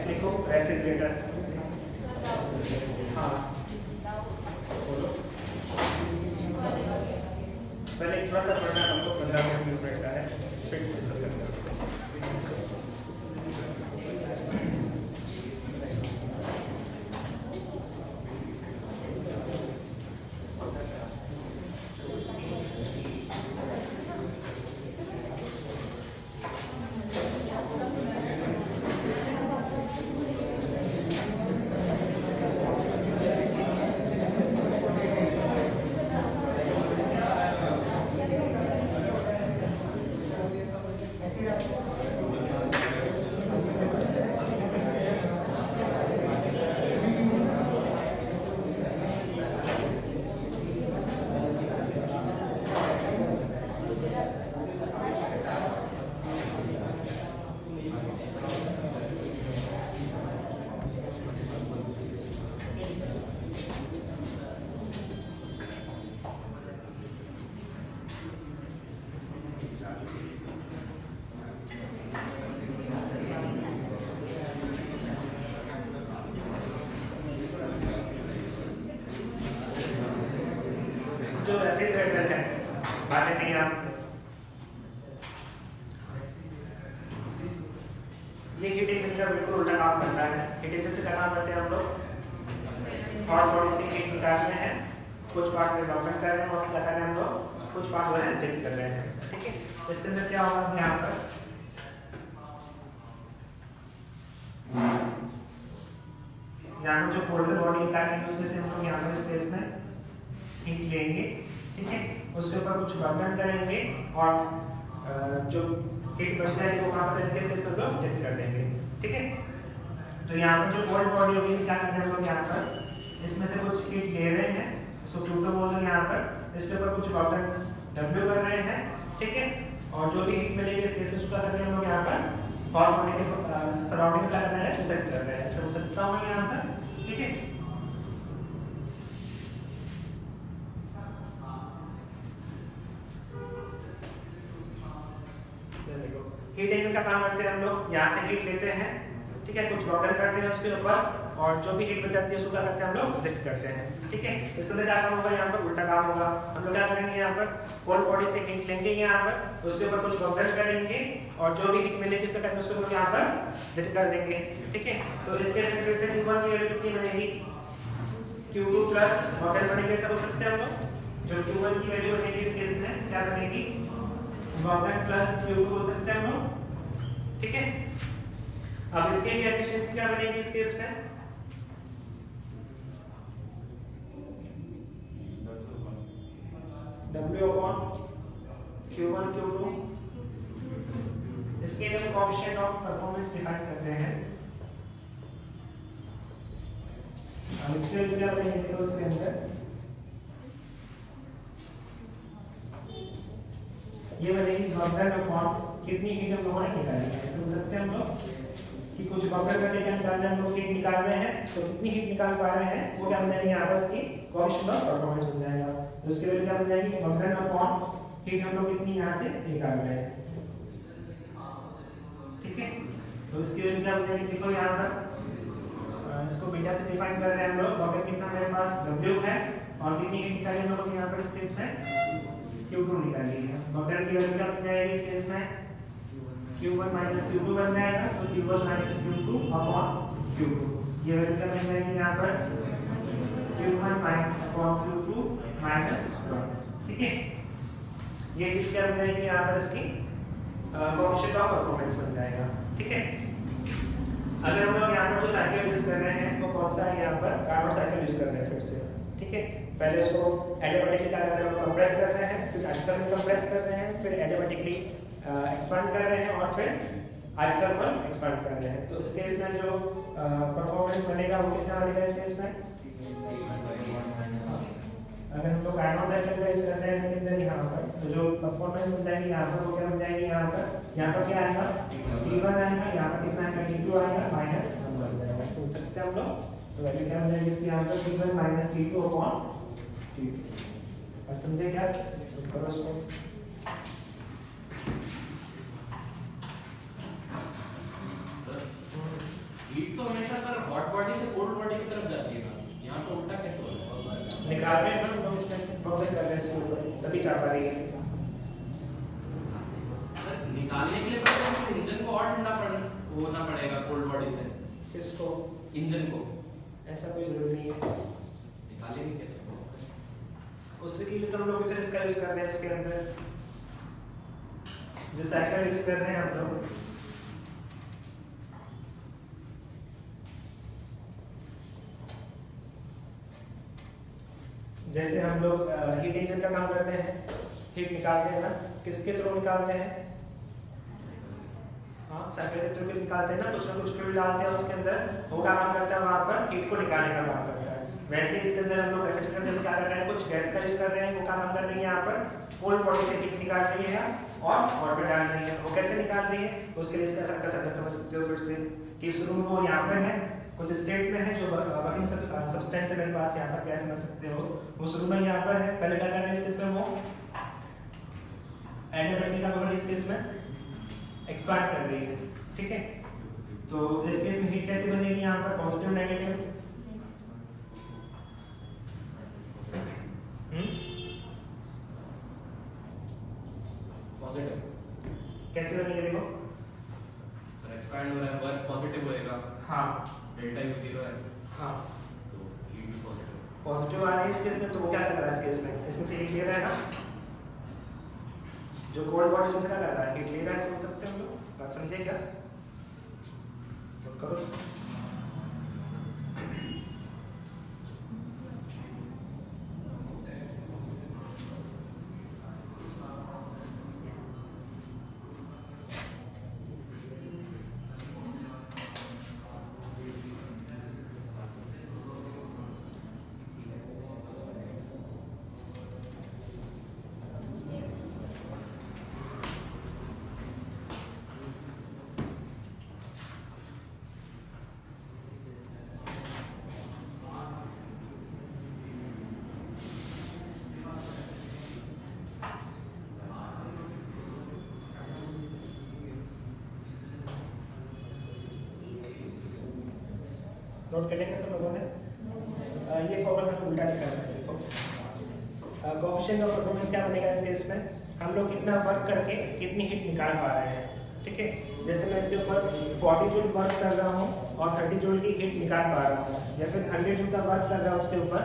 लिखो रेफ्रिजरेटर। हाँ बोलो, पहले थोड़ा सा पढ़ना हमको 15-20 मिनट का है, फिर डिस्कस करते हैं। जो रेफ्रिजरेटर है बातें नहीं आप, ये हीट इंजन का बिल्कुल उल्टा काम करता है। हीट इंजन से क्या काम करते हैं हम लोग, हॉट बॉडी से हीट निकालते हैं, कुछ पार्ट में डेवलपमेंट कर रहे हैं और क्या कर रहे हैं हम लोग, कुछ पार्ट जो है इंजेक्ट कर रहे हैं। ठीक है, इसके अंदर क्या होगा यहाँ पर, यहाँ पर जो फोल्डर बॉडी निकालेंगे उसमें से हम लोग यहाँ पर स्पेस में हीट लेंगे। ठीक है, उसके ऊपर कुछ बर्नर करेंगे और जो हीट बच जाएगी वो कहाँ पर तरीके से इसको इंजेक्ट कर देंगे। ठीक है, तो यहाँ पर जो कोल्ड बॉडी होगी क्या कर रहे हैं हम लोग, यहाँ पर इसमें से कुछ हीट ले रहे हैं, इसको Q2 बोल रहे हैं यहाँ पर, इसके ऊपर कुछ बर्नर W कर रहे हैं। ठीक है, और जो भी हीट मिलेगी इस केस में क्या कर रहे हैं हम लोग यहाँ पर हॉट बॉडी के सराउंडिंग में क्या कर रहे हैं, इंजेक्ट कर रहे हैं, ऐसा हो सकता हूँ यहाँ पर। ठीक है, हीट इंजन का काम करते हैं हम लोग, यहाँ से हीट लेते हैं। ठीक है, कुछ बॉटल करते हैं उसके ऊपर और जो भी हीट बच जाती है उसको क्या करते हैं हम लोग इंजेक्ट करते हैं। ठीक है, इससे क्या काम होगा, यहाँ पर उल्टा काम होगा। हम लोग क्या करेंगे, यहाँ पर कोल्ड बॉडी से हीट लेंगे यहाँ पर, उसके ऊपर कुछ बॉटल करेंगे और जो भी हीट मिलेगी उसको करके उसको लोग यहाँ पर इंजेक्ट कर देंगे। ठीक है, तो इसके फिर से Q1 की वैल्यू कितनी बनेगी, Q2 प्लस बॉटल बनेगी, ऐसा बोल सकते हैं हम लोग। जो Q1 की वैल्यू बनेगी इस केस में क्या बनेगी, बॉटल प्लस Q2 बोल सकते हैं हम लोग। ठीक है, अब इसके लिए एफिशिएंसी क्या बनेगी इस केस में, W upon Q1 Q2। इसके लिए हम कोएफिशिएंट ऑफ परफॉर्मेंस डिफाइन करते हैं। अब इसके लिए क्या बनेगी, देखो इसके अंदर ये बनेगी बबल अपॉन कितनी हीट हम लोगों ने निकाली है। ऐसे बोल सकते हैं हम लोग कि कुछ बबल करके क्या निकाल रहे हैं हम लोग, हीट निकाल रहे हैं, तो कितनी हीट निकाल पा रहे हैं वो क्या बन जाएगी यहाँ पर इसकी कोएफिशिएंट ऑफ परफॉर्मेंस बन जाएगा। तो उसके लिए क्या बन जाएगी, बबल अपॉन हीट हम लोग कितनी यहाँ से निकाल रहे हैं। ठीक है, तो इसके लिए क्या बन जाएगी, देखो यहाँ पर इसको बीटा से डिफाइन कर रहे हैं हम लोग, बबल कितना मेरे पास W है और कितनी हीट निकाली हम लोग यहाँ पर इस केस में Q2 निकाली है। बबल की वैल्यू क्या बन जाएगी इस केस में, Q1 माइनस Q2 बन जाएगा, तो Q1 minus Q2 upon Q2। ये वैल्यू क्या बन जाएगी यहाँ पर, Q1 अपॉन Q2 माइनस 1। ठीक है, ये चीज क्या बन जाएगी यहाँ पर इसकी कोएफिशिएंट ऑफ परफॉर्मेंस बन जाएगा। ठीक है, अगर हम लोग यहाँ पर जो साइकिल यूज कर रहे हैं वो कौन सा है, यहाँ पर कार्बन साइकिल यूज कर रहे हैं फिर से। ठीक है, पहले उसको एडियाबैटिकली क्या कर रहे हैं, कंप्रेस कर रहे हैं, फिर आजकल में कंप्रेस कर रहे हैं, फिर एडियाबैटिकली एक्सपांड कर रहे हैं और फिर आजकल पर एक्सपांड कर रहे हैं। तो इस केस में जो परफॉर्मेंस बनेगा वो कितना बनेगा इस केस में, अगर हम लोग कार्बन साइकिल का यूज कर रहे हैं इसके अंदर यहाँ पर, तो जो परफॉर्मेंस बन जाएगी यहाँ पर वो क्या बन जाएगी, यहाँ पर क्या आएगा, T1 आएगा, यहाँ पर कितना आएगा, T2 आएगा, माइनस 1 बन जाएगा। सोच सकते हैं हम लोग, तो वैल्यू क्या बन जाएगी इसकी यहाँ पर, T1 minus T2 upon T2। बात समझे क्या, करो इसको। हीट तो हॉट बॉडी से कोल्ड बॉडी की तरफ जाती है ना, यहाँ पे उल्टा कैसे हो रहा है? निकाल रहे हैं हम लोग इसमें से बबल कर रहे हैं इसके ऊपर, तभी जा पा रही है। निकालने के लिए पहले इंजन को और ठंडा होना पड़ेगा कोल्ड बॉडी से। किसको? इंजन को। ऐसा कोई जरूरत नहीं है। निकालेंगे कैसे? उसके लिए तो हम लोग फिर इसका यूज कर रहे हैं, इसके अंदर जो साइकिल यूज कर रहे हैं हम लोग, जैसे हम लोग हीट इंजन का काम करते हैं, हीट निकालते हैं ना, किसके थ्रू निकालते हैं? हाँ, साइकिल के थ्रू निकालते हैं ना, कुछ फ्लूइड डालते हैं उसके अंदर, वो क्या काम करता है वहाँ पर हीट को निकालने का काम करता है। वैसे इसके अंदर हम लोग रेफ्रिजरेटर के अंदर क्या कर रहे हैं, कुछ गैस का यूज कर रहे हैं, वो क्या काम कर रही है यहाँ पर कोल्ड बॉडी से हीट निकाल रही है और हॉट में डाल रही है। वो कैसे निकाल रही है, तो उसके लिए इसका सर्कल समझ सकते हो फिर से कि शुरू में वो यहाँ पे है, कुछ स्टेट में है जो वर्किंग सब्सटेंस है मेरे पास यहाँ पर, क्या समझ सकते हो, वो शुरू में यहाँ पर है। पहले क्या कर रहे हैं इस केस में, वो एडियाबैटिक का पकड़ इस केस में एक्सपांड कर रही है, ठीक है। तो इस केस में हीट कैसे बनेगी यहाँ पर, पॉजिटिव नेगेटिव, पॉजिटिव कैसे बनेगी देखो, सर एक्सपैंड हो रहा है, वर्क पॉजिटिव होएगा। हाँ, डेल्टा यू 0 है, हाँ, तो हीट भी पॉजिटिव आ रही है इस केस में। तो वो क्या कर रहा है इस केस में, इसमें से हीट ले रहा है ना, जो कोल्ड बॉडी उसमें से क्या कर रहा है, हीट ले रहा है, समझ सकते हो हम लोग, बात समझे क्या? करो नोट कर लेंगे सब लोगों ने। ये फॉर्मूला हम उल्टा लिखा सकते हैं। कोएफिशिएंट ऑफ परफॉर्मेंस क्या बनेगा इस केस में, हम लोग कितना वर्क करके कितनी हीट निकाल पा रहे हैं, ठीक है। जैसे मैं इसके ऊपर 40 जूल वर्क कर रहा हूँ और 30 जूल की हीट निकाल पा रहा हूँ, या फिर 100 जूल का वर्क कर रहा हूँ उसके ऊपर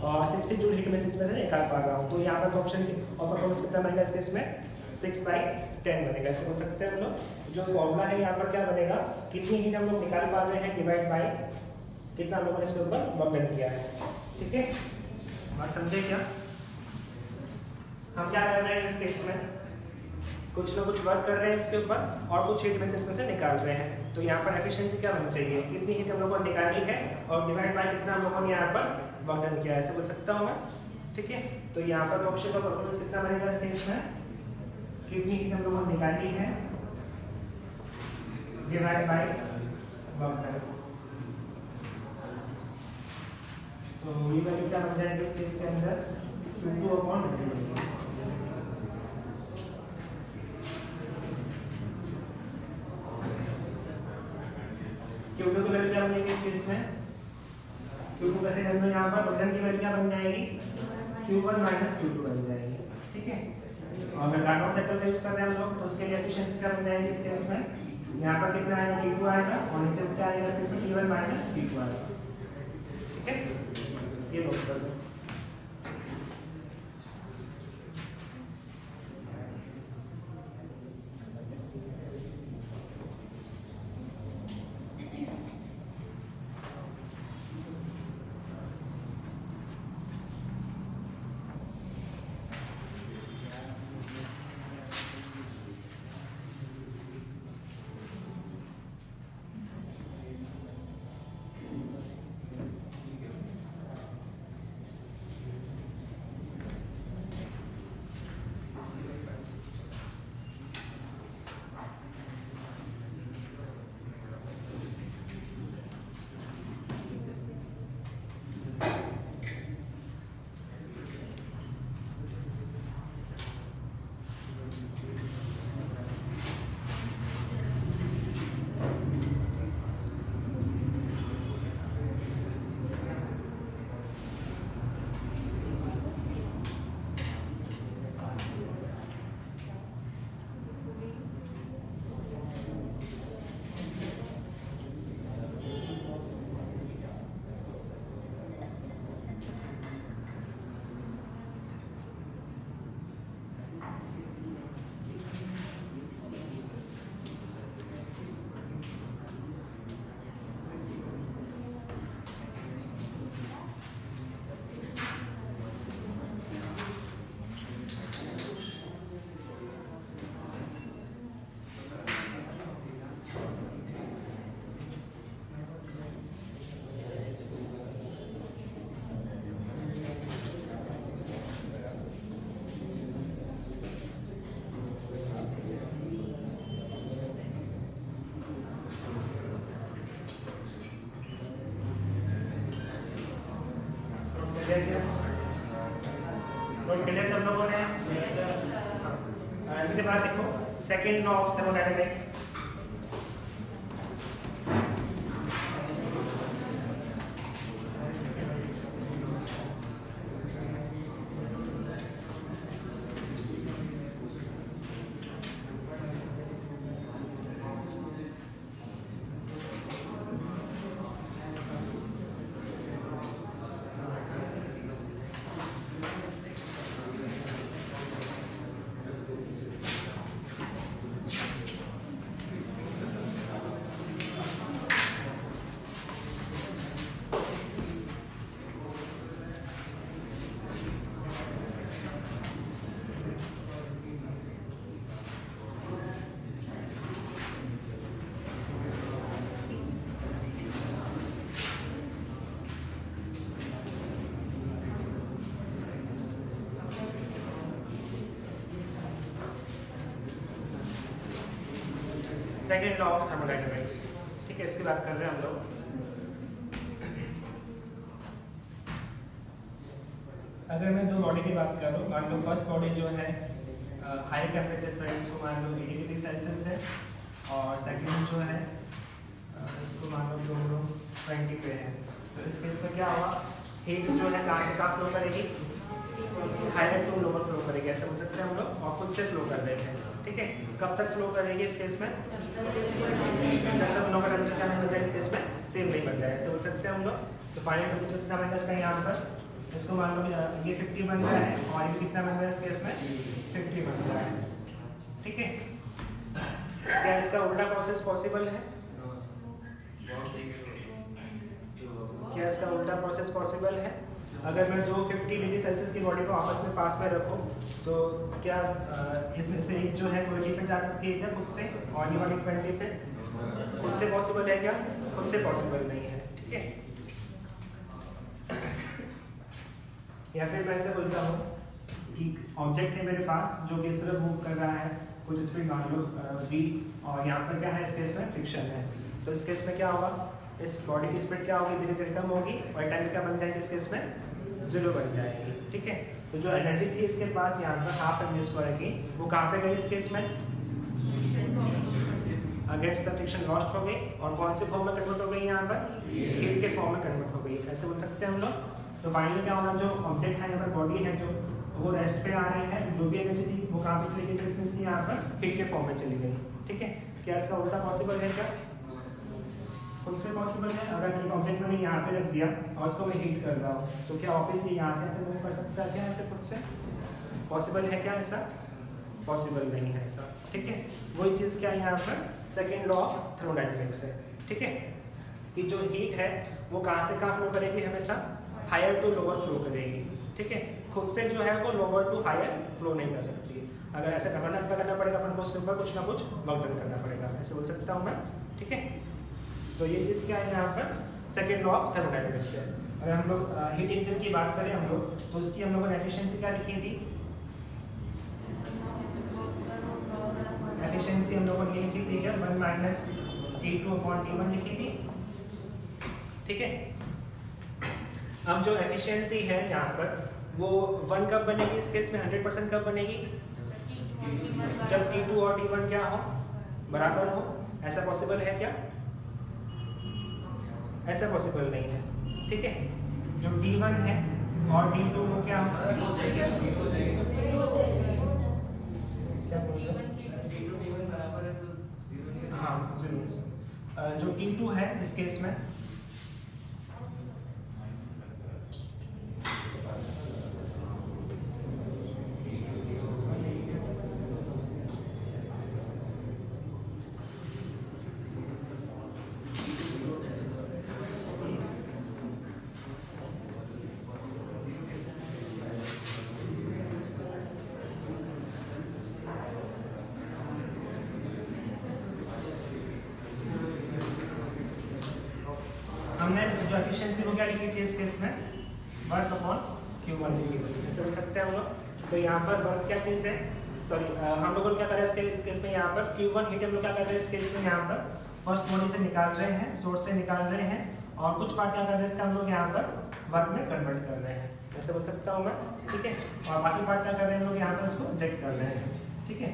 और 60 जूल हीट में से इसमें से निकाल पा रहा हूँ, तो यहाँ पर कोएफिशिएंट ऑफ परफॉर्मेंस कितना बनेगा इस केस में, 6/10 बनेगा। ऐसे बोल सकते हैं हम लोग। जो फॉर्मूला है यहाँ पर क्या बनेगा, कितनी हीट हम लोग निकाल पा रहे हैं डिवाइड बाय कितना हम लोगों ने इसके ऊपर वर्क डन किया है, ठीक है। बात समझे क्या? हम क्या कर रहे हैं इस केस में, कुछ लोग कुछ वर्क कर रहे हैं इसके ऊपर और कुछ हीट में से इसमें से निकाल रहे हैं, तो यहाँ पर एफिशिएंसी क्या होनी चाहिए, कितनी हीट हम लोगों ने निकाली है और डिवाइड बाय कितना हम लोगों ने यहाँ पर वर्क डन किया है, ऐसे बोल सकता हूँ मैं, ठीक है। तो यहाँ पर कोएफिशिएंट ऑफ परफॉर्मेंस कितना बनेगा इस केस में, कितनी हीट हम लोगों ने निकाली है डिवाइड बाय वर्क डन। तो ये वैल्यू क्या बन जाएगी इस केस के अंदर, Q2/W। Q2 की वैल्यू क्या बनेगी इस केस में, Q2 कैसे करना है, यहाँ पर वजन की वैल्यू क्या बन जाएगी, Q1 - Q2 बन जाएगी, ठीक है। और मैं कार्नोट साइकिल का यूज कर रहे हैं हम लोग, तो उसके लिए एफिशिएंसी क्या बन जाएगी इस केस में, यहाँ पर कितना आएगा, T2 आएगा और नीचे क्या आएगा इस केस में, T1 - T2 आएगा, ठीक है। ये नोट कर लो। Second law of thermodynamics. Second law of thermodynamics, ठीक है, इसकी बात कर रहे हैं हम लोग। अगर मैं दो बॉडी की बात कर रहा हूँ, मान लो फर्स्ट बॉडी जो है हाई टेम्परेचर पर, इसको मान लो 80 डिग्री सेल्सियस है, और सेकेंड जो है इसको मान लो तुम लोग 20 पे है। तो इस केस में क्या हुआ, हीट जो है कहाँ से कहाँ फ्लो करेगी, हायर टू लोअर फ्लो करेगी, ऐसा बोल सकते हैं हम लोग, और खुद से फ्लो कर देते हैं। ठीक है, कब तक फ्लो करेगी इस केस में, जब तक लोअर टेम्परेचर क्या नहीं बन जाए, इस केस में सेम नहीं बन जाए, ऐसे बोल सकते हैं हम लोग। तो फाइनल टेम्परेचर कितना बन इसका यहाँ पर, इसको मान लो ये 50 बन रहा है, और ये कितना बन रहा है इस केस में 50 बन रहा है। ठीक है, क्या इसका उल्टा प्रोसेस पॉसिबल है, क्या इसका उल्टा प्रोसेस पॉसिबल है? अगर मैं दो 50 डिग्री सेल्सियस की बॉडी को आपस में पास में रखूं, तो क्या इसमें से एक जो है 20 पे जा सकती है क्या खुद से, और ये वाली 20 पे खुद से पॉसिबल है क्या, खुद से पॉसिबल नहीं है। ठीक है, या फिर मैं ऐसे बोलता हूँ कि ऑब्जेक्ट है मेरे पास जो कि इस तरह मूव कर रहा है, कुछ स्पीड मान लो v, और यहाँ पर क्या है इस केस में फ्रिक्शन है। तो इस केस में क्या होगा, इस बॉडी की स्पीड क्या होगी, धीरे धीरे कम होगी, और टाइम क्या बन जाएगी इस केस में 0 बन जाएगी। ठीक है, तो जो एनर्जी थी इसके पास यहाँ पर हाफ एम स्क्वायर की, वो कहाँ पे गई इस केस में, अगेंस्ट द फ्रिक्शन लॉस्ट हो गई, और कौन से फॉर्म में कन्वर्ट हो गई यहाँ पर, हीट के फॉर्म में कन्वर्ट हो गई, ऐसे बोल सकते हैं हम लोग। तो फाइनली क्या होगा, जो ऑब्जेक्ट है यहाँ पर बॉडी है जो वो रेस्ट पे आ रही है, जो भी एनर्जी थी वो कहाँ पे चली गई, इसमें यहाँ पर हीट के फॉर्म में चली गई। ठीक है, क्या इसका उल्टा पॉसिबल है क्या, खुद से पॉसिबल है। अगर एक ऑब्जेक्ट मैंने यहाँ पे रख दिया और उसको मैं हीट कर रहा हूँ, तो क्या ऑब्वियसली यहाँ से मूव कर सकता है क्या ऐसे खुद से, पॉसिबल है क्या, ऐसा पॉसिबल नहीं है ऐसा। ठीक है, वही चीज़ क्या यहाँ पर सेकेंड लॉ ऑफ थर्मोडायनामिक्स है। ठीक है, कि जो हीट है वो कहाँ से कहाँ फ्लो करेगी, हमेशा हायर टू लोअर फ्लो करेगी। ठीक है, खुद से जो है वो लोअर टू हायर फ्लो नहीं कर सकती। अगर ऐसा करना पड़ेगा अपन को, उसके ऊपर कुछ ना कुछ वर्क डन करना पड़ेगा, ऐसे बोल सकता हूँ मैं। ठीक है, तो ये चीज़ क्या है यहाँ पर सेकेंड लॉ ऑफ थर्मोडायनामिक्स है। अगर हम लोग हीट इंजन की बात करें हम लोग, तो उसकी हम लोगों ने एफिशिएंसी क्या लिखी थी, एफिशिएंसी हम लोगों ने लिखी थी क्या, 1 - T2/T1 लिखी थी। ठीक है, अब जो एफिशिएंसी है यहाँ पर वो 1 कब बनेगी इस केस में, 100% कब बनेगी, जब T2 और T1 क्या हो, बराबर हो। ऐसा पॉसिबल है क्या, ऐसा पॉसिबल नहीं है। ठीक है, जो T1 है और T2 वो क्या हो, हाँ जरूर, जो T2 है इस केस में हमने जो एफिशिएंसी वो क्या लिखी थी इस केस में, वर्क अपॉन Q1 लिखी थी, ऐसे बोल सकते हैं हम लोग। तो यहाँ पर वर्क क्या चीज़ है, सॉरी हम लोग क्या कर रहे हैं इस केस में, यहाँ पर Q1 हीट हम लोग क्या कर रहे हैं इस केस में, यहाँ पर फर्स्ट बॉडी से निकाल रहे हैं, सोर्स से निकाल रहे हैं, और कुछ पार्ट क्या कर रहे हैं इसका हम लोग यहाँ पर वर्क में कन्वर्ट कर रहे हैं, ऐसे बोल सकता हूँ मैं। ठीक है, और बाकी पार्ट क्या कर रहे हैं हम लोग यहाँ पर इसको इंजेक्ट कर रहे हैं। ठीक है,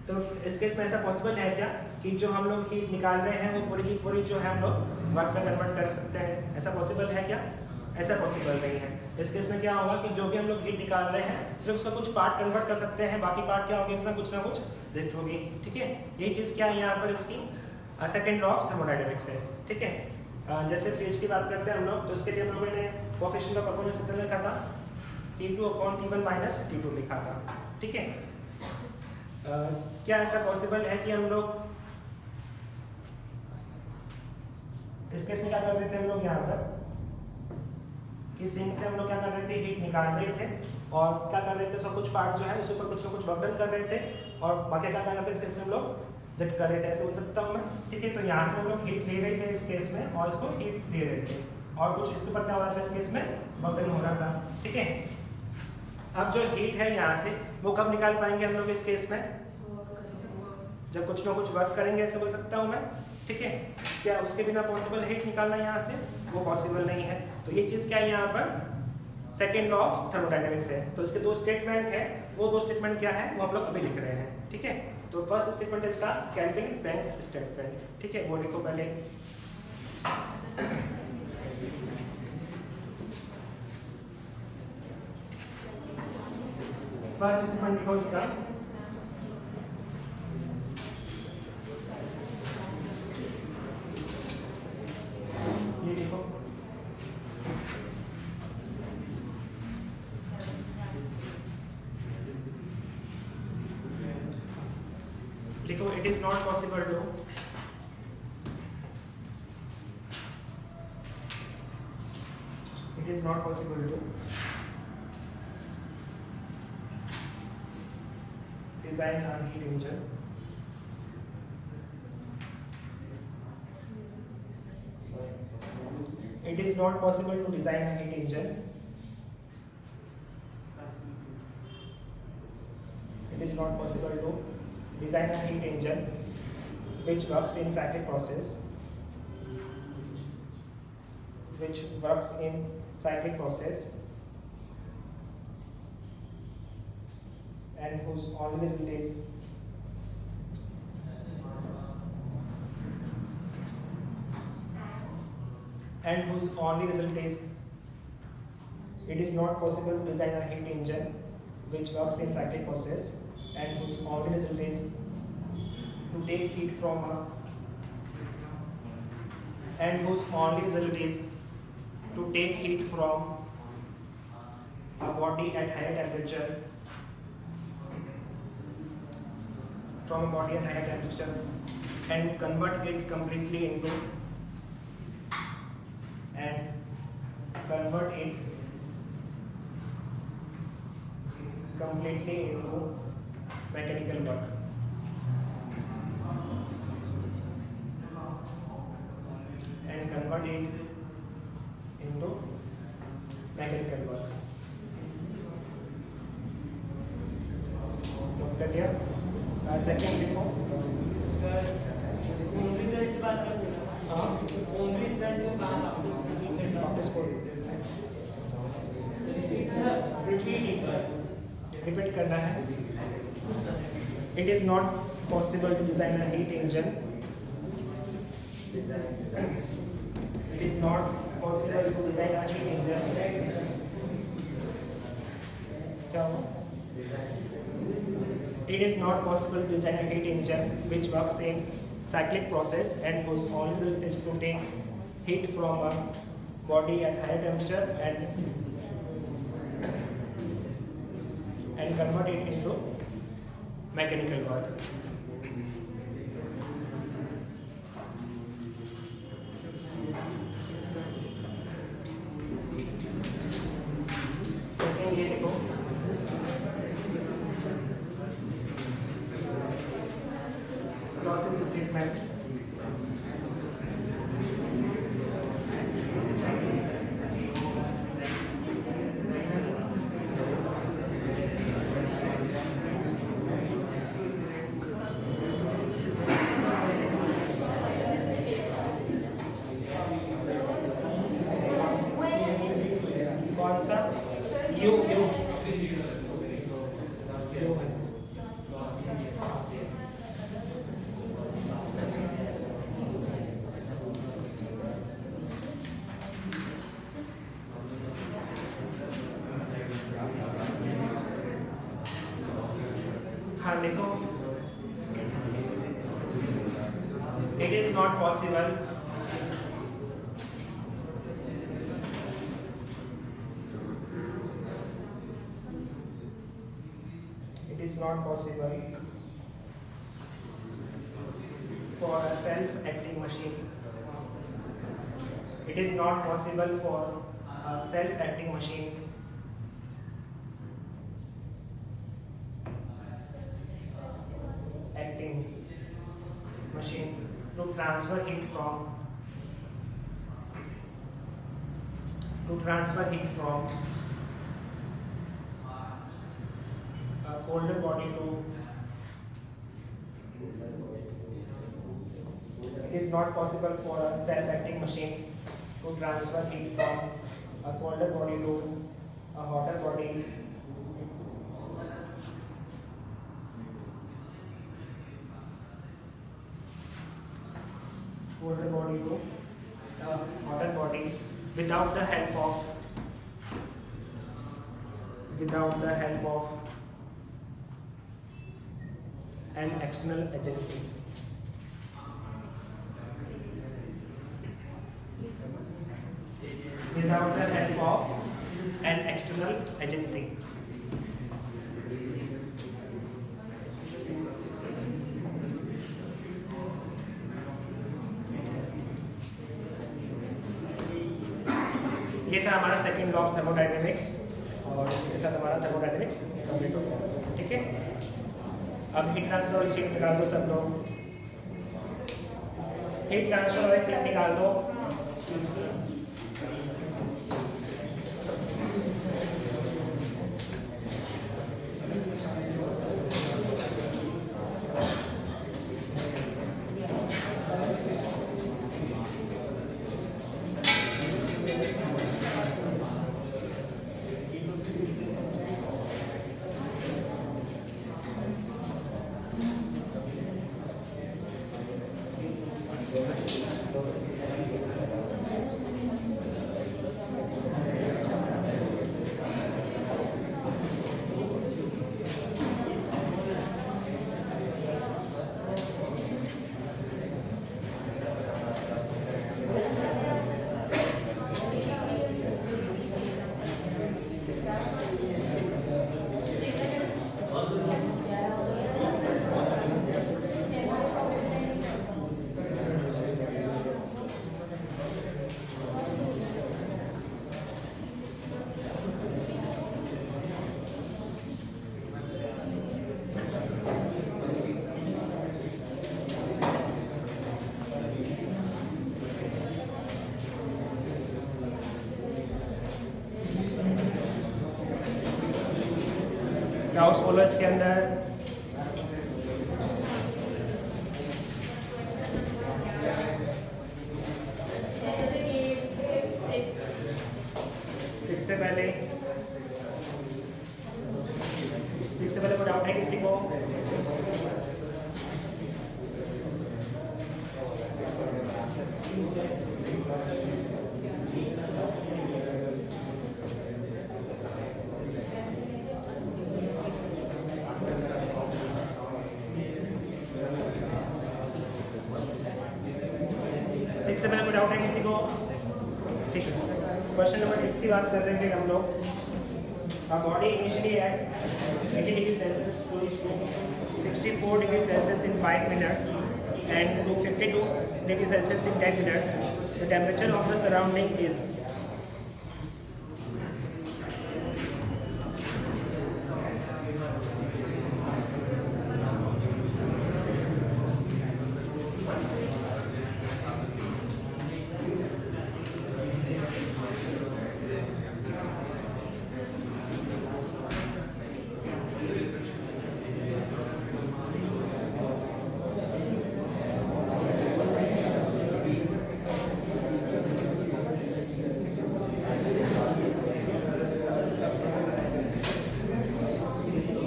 तो इस केस में ऐसा पॉसिबल है क्या कि जो हम लोग हीट निकाल रहे हैं वो पूरी की पूरी जो है हम लोग वर्क में कन्वर्ट कर सकते हैं? ऐसा पॉसिबल है क्या? ऐसा पॉसिबल नहीं है। इस केस में क्या होगा कि जो भी हम लोग हीट निकाल रहे हैं सिर्फ उसका कुछ पार्ट कन्वर्ट कर सकते हैं, बाकी पार्ट क्या होगी, कुछ ना कुछ रिजेक्ट होगी। ठीक है, यही चीज़ क्या है यहाँ पर इसकी सेकेंड लॉ ऑफ थर्मोडायनेमिक्स है। ठीक है, जैसे फ्रिज की बात करते हैं हम लोग, तो उसके लिए हम लोगों ने कोएफिशिएंट ऑफ परफॉर्मेंस कितना लिखा था? T2/T1 माइनस T2 लिखा था। ठीक है, क्या ऐसा पॉसिबल है कि हम लोग इस केस में क्या कर रहे थे हम लोग यहाँ पर कि सिंक से हम लोग क्या कर रहे थे, हीट निकाल रहे थे और क्या कर रहे थे, सब कुछ पार्ट जो है उसके ऊपर कुछ ना कुछ वर्क कर रहे थे और बाकी क्या कर रहे थे इस केस में हम लोग जेट कर रहे थे, ऐसे बोल सकता हूँ मैं। ठीक है, तो यहाँ से हम लोग हीट ले रहे थे इस केस में और इसको हीट दे रहे थे और कुछ इसके ऊपर क्या हो रहा था, इस केस में वर्क हो रहा था। ठीक है, अब जो हीट है यहाँ से वो कब निकाल पाएंगे हम लोग इस केस में? जब कुछ ना कुछ वर्क करेंगे, ऐसे बोल सकता हूँ मैं। ठीक है, क्या उसके बिना पॉसिबल हीट निकालना यहाँ से? वो पॉसिबल नहीं है। तो ये चीज़ क्या है यहाँ पर सेकेंड लॉ ऑफ थर्मोडायनेमिक्स है। तो इसके दो स्टेटमेंट है, वो दो स्टेटमेंट क्या है वो हम लोग अभी लिख रहे हैं। ठीक है, तो फर्स्ट स्टेटमेंट इसका केल्विन प्लैंक स्टेटमेंट। ठीक है, वो लिखो पहले। फर्स्ट स्टेटमेंट लिखो इसका ये लिखो, लिखो it is not possible to design a heat engine it is not possible to design a heat engine which works in cyclic process and whose only result is it is not possible to design a heat engine which works in cyclic process and whose only result is to take heat from a body at higher temperature and convert it completely into mechanical work. Note कर लिया? Second लिखो, repeat करना है। It is not possible to design a heat engine. क्या हुआ? It is not possible to design a heat engine which works in cyclic process and whose only result is to take heat from a body at higher temperature and convert it into mechanical work. Second ये देखो, process statement. कौन सा? You यहाँ देखो, it is not possible for a self-acting machine. It is not possible for a self-acting machine to transfer heat from a colder body to it is not possible for a self-acting machine to transfer heat from a colder body to a hotter body without the help of an external agency. Without the help of an external agency. ये था हमारा second law of thermodynamics और इसके साथ हमारा thermodynamics complete हो गया। ठीक है, अब हीट ट्रांसफर वाली शीट निकाल दो सब लोग। हीट ट्रांसफर वाली शीट निकाल दो। डाउट्स बोलो इसके अंदर। सिक्स से पहले कोई डाउट है किसी को? सिक्स से पहले कोई डाउट है किसी को? ठीक है, क्वेश्चन नंबर 6 की बात कर रहे थे हम लोग। A body initially at 80 degrees Celsius cools to 64 degrees Celsius in 5 minutes and to 52 degrees Celsius in 10 minutes. The temperature of the surrounding is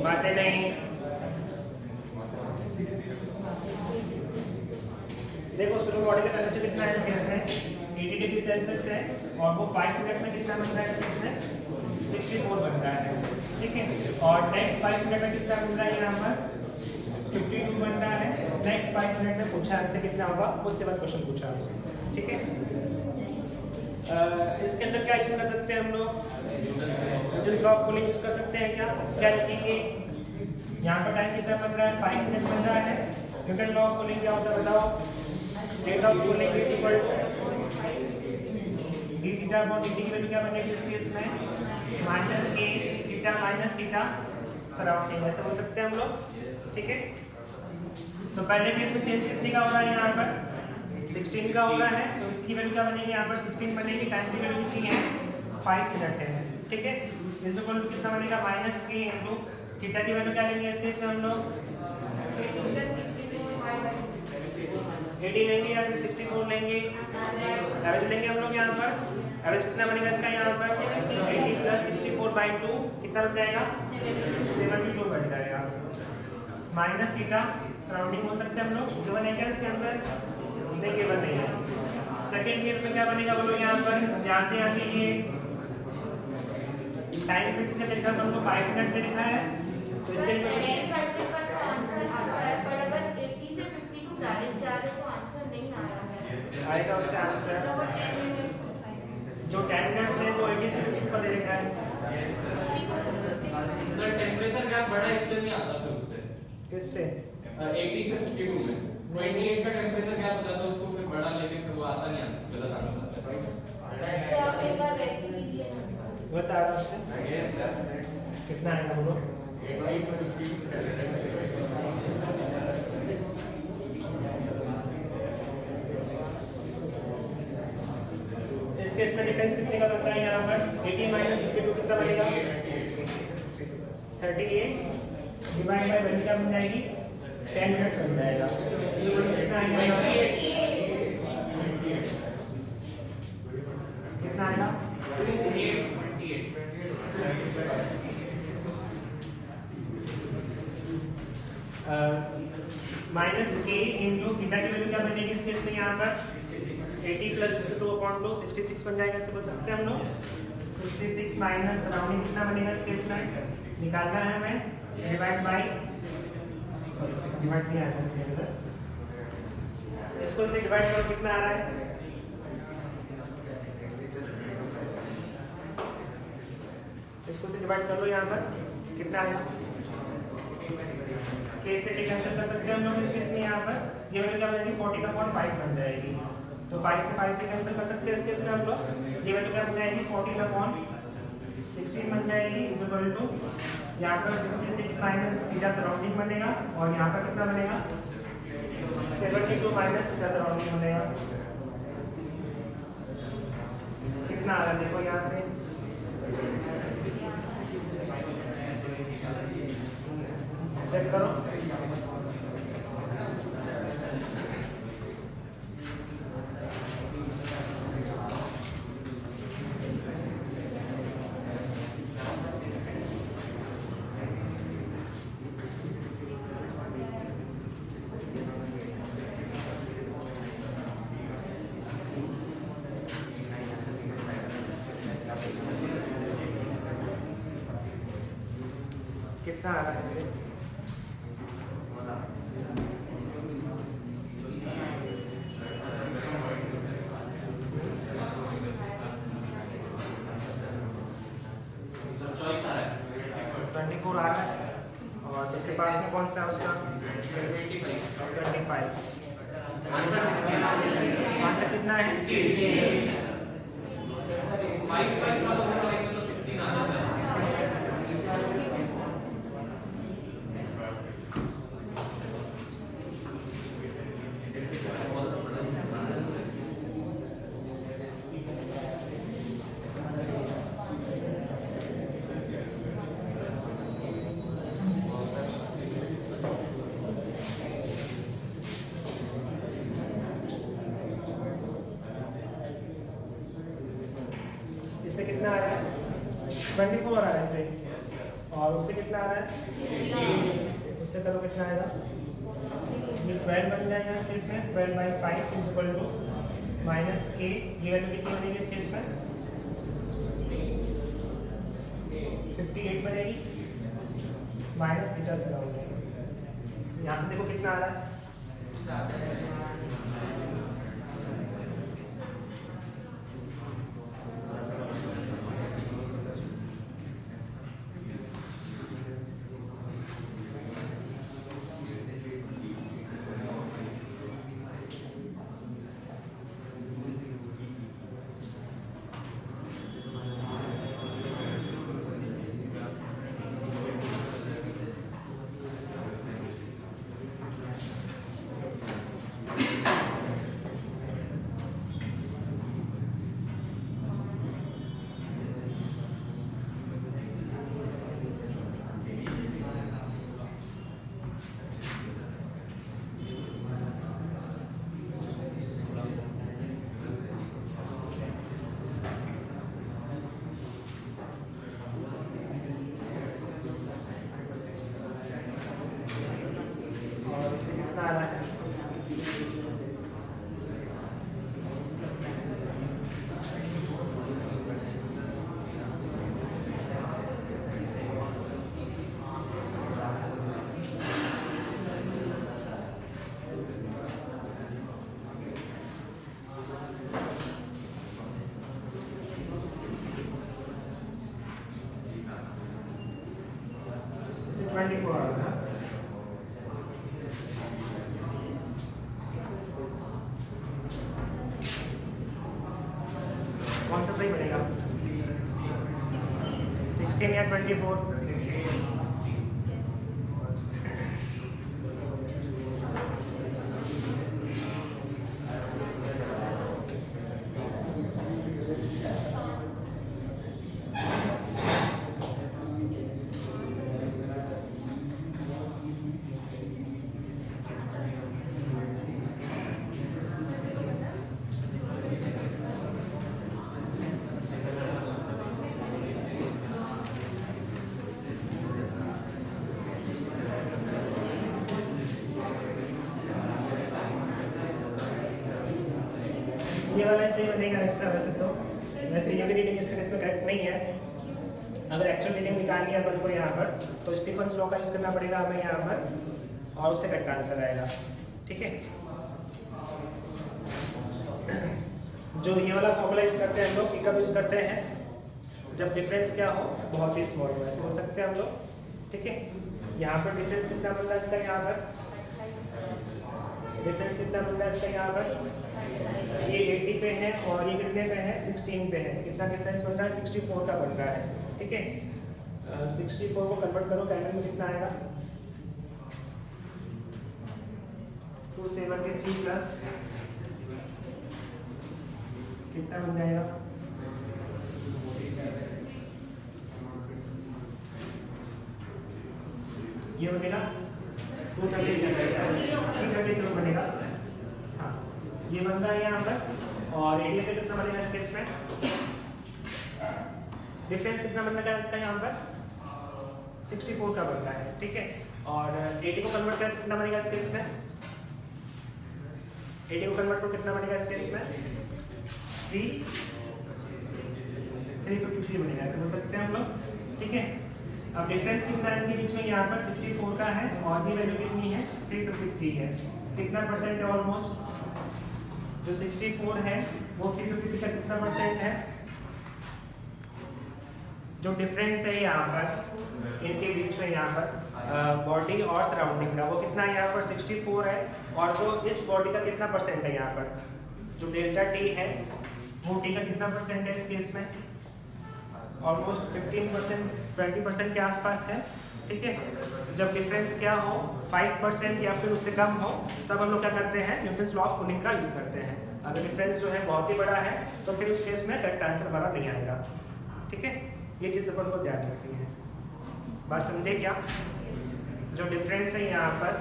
बातें नहीं। देखो सुनो, बॉडी का टेम्परेचर कितना है इस केस में? 80 डिग्री सेल्सियस है और वो 5 मिनट्स में कितना बन रहा है इस केस में? 64 बन रहा है। ठीक है, और नेक्स्ट 5 मिनट में कितना बन रहा है यहाँ पर? 2 बन रहा है। नेक्स्ट 5 मिनट में पूछा हमसे कितना होगा, उसके बाद क्वेश्चन पूछा हमसे, ठीक है। इसके अंदर क्या यूज कर सकते हैं हम लोग, Newton's law of cooling use कर सकते हैं। क्या लिखेंगे, यहाँ पर टाइम कितना बन रहा है, 5 मिनट बन रहा है। न्यूटन लॉ ऑफ कूलिंग क्या होता है बताओ, rate of cooling is equal to d theta upon dt की वैल्यू क्या बनेगी इस केस में, minus k theta minus theta surrounding, ऐसा बोल सकते हैं हम लोग, ठीक है। तो पहले केस में चेंज कितने का हो रहा है, यहाँ पर 16 का हो रहा है, तो इसकी वैल्यू क्या बनेगी, यहाँ पर 16 बनेगी, टाइम की वैल्यू कितनी है 5 मिनट है, ठीक है। इस इक्वल टू कितना बनेगा, माइनस k इंटू थीटा की वैल्यू क्या लेंगे इस केस में हम लोग 80 लेंगे या फिर 64 लेंगे, एवरेज लेंगे हम लोग। यहाँ पर एवरेज कितना बनेगा इसका, यहाँ पर 80 प्लस 64/2 कितना बन जाएगा 72 बन जाएगा। माइनस थीटा सराउंडिंग बोल सकते हैं हम लोग, जो बनेगा इसके अंदर देखिए बनेगा। सेकेंड केस में क्या बनेगा बोलो, यहाँ पर यहाँ से यहाँ के लिए टाइम फिक्स करके लिखा तो हमको 5 मिनट दे लिखा है, तो इसके लिए आएगा उससे आंसर जो 10 मिनट से वो 80 से 50 पर दे रखा है। सर टेंपरेचर गैप बड़ा इसलिए नहीं आता फिर उससे, किससे 80 से 52 में 28 का टेंपरेचर गैप हो जाता है, उसको फिर बड़ा लेके फिर वो आता नहीं, आंसर गलत आंसर आता है। तो आप एक बार वैसे लीजिए बता रहा हूं कितना आएगा बोलो, इस केस में डिफरेंस कितने का बनता है, यहाँ पर 80 माइनस 52 कितना बनेगा 38 डिवाइड बाय वैल्यू क्या बन जाएगी 10 मिनट्स बन जाएगा। कितना आएगा, कितना आएगा माइनस के इंटू थीटा की वैल्यू क्या बनेगी इस केस में, यहाँ पर 80 प्लस 52/2 66 बन जाएगा, ऐसे बोल सकते हैं हम लोग। 66 माइनस सराउंडिंग कितना बनेगा इस केस में, निकालना है हमें, डिवाइड बाय डिवाइड नहीं आएगा इसके अंदर, इसको से डिवाइड करो कितना आ रहा है, इसको से डिवाइड कर लो, यहाँ पर कितना आएगा, के से कैंसिल कर सकते हैं हम लोग इस केस में, यहाँ पर ये वैल्यू क्या बनेगी 14/5 बन जाएगी, तो 5 से 5 भी कैंसिल कर सकते हैं इस केस में हम लोग। ये वैल्यू क्या बन जाएगी 14/16 बन जाएगी, इज इक्वल टू यहाँ पर 66 माइनस थीटा सराउंडिंग बनेगा, और यहाँ पर कितना बनेगा 72 माइनस थीटा सराउंडिंग बनेगा। कितना आ रहा है देखो यहाँ से, चेक करो, कितना आ रहा है इससे, चॉइस आ रहा है 24 आ रहा है, और सबसे पास में कौन सा है उसका 25। आंसर कितना है 5 वालों से करेंगे तो 16 आ जाता है। इससे कितना आ रहा है 24 आ रहा है इससे, और उससे कितना आ रहा है उससे करो कितना आएगा, ये 12 बन जाएगा इस केस में, 12/5 इज इक्वल टू माइनस के, ये वैल्यू कितनी बनेगी इस केस में 58 बनेगी, माइनस थीटा से राउंड यहाँ से देखो कितना आ रहा है, और इससे कितना आ रहा है, इससे 24 आ रहा है। कौन सा सही बनेगा, 16 या 24? ये वाला ऐसे ही बनेगा इसका, वैसे तो वैसे ये भी रीडिंग इसमें करेक्ट नहीं है। अगर एक्चुअल रीडिंग निकालनी है अपन को यहाँ पर तो स्टीफन्स लॉ का यूज़ करना पड़ेगा हमें यहाँ पर, और उससे करेक्ट आंसर आएगा। ठीक है, जो ये वाला फॉर्मूला यूज़ करते हैं हम लोग, कब यूज़ करते हैं, जब डिफरेंस क्या हो, बहुत ही स्मॉल हो, ऐसे बोल सकते हैं हम लोग। ठीक है, यहाँ पर डिफरेंस कितना बन रहा है इसका, यहाँ पर डिफरेंस कितना बन रहा है इसका, यहाँ पर ये 80 पे है और ये कितने पे है, 16 पे है। कितना डिफरेंस बन रहा है, 64 का बन रहा है। ठीक है, 64 को कन्वर्ट करो कैलकुलेटर में, कितना आएगा, 273 प्लस कितना बन जाएगा, ये बनेगा 237 बनेगा। हाँ, ये बन रहा है यहाँ पर। और एरिया पे कितना बनेगा इस केस में, डिफरेंस कितना बन रहा है इसका, यहाँ पर 64 का बन रहा है। ठीक है, और 80 को कन्वर्ट करें कितना बनेगा इस केस में, 80 को कन्वर्ट करो कितना बनेगा इस केस में, 353 बनेगा, ऐसे बोल सकते हैं हम लोग। ठीक है, अब डिफरेंस कितना है इनके बीच में, यहाँ पर 64 का है और भी वैल्यू कितनी है, 353 है। कितना परसेंट है, ऑलमोस्ट जो 64 है वो 353 का कितना परसेंट है, जो डिफरेंस है यहाँ पर इनके बीच में, यहाँ पर बॉडी और सराउंडिंग का, वो कितना है यहाँ पर 64 है, और जो इस बॉडी का कितना परसेंट है यहाँ पर, जो डेल्टा टी है वो टी का कितना परसेंट है इस केस में, ऑलमोस्ट 15%, 20% के आसपास है। ठीक है, जब डिफरेंस क्या हो 5% या फिर उससे कम हो, तब हम लोग क्या करते हैं, न्यूटन्स लॉ ऑफ कूलिंग का यूज करते हैं। अगर डिफरेंस जो है बहुत ही बड़ा है तो फिर उस केस में करेक्ट आंसर हमारा नहीं आएगा। ठीक है, ये चीज़ अपन को ध्यान रखनी है। बात समझे क्या, जो डिफरेंस है यहाँ पर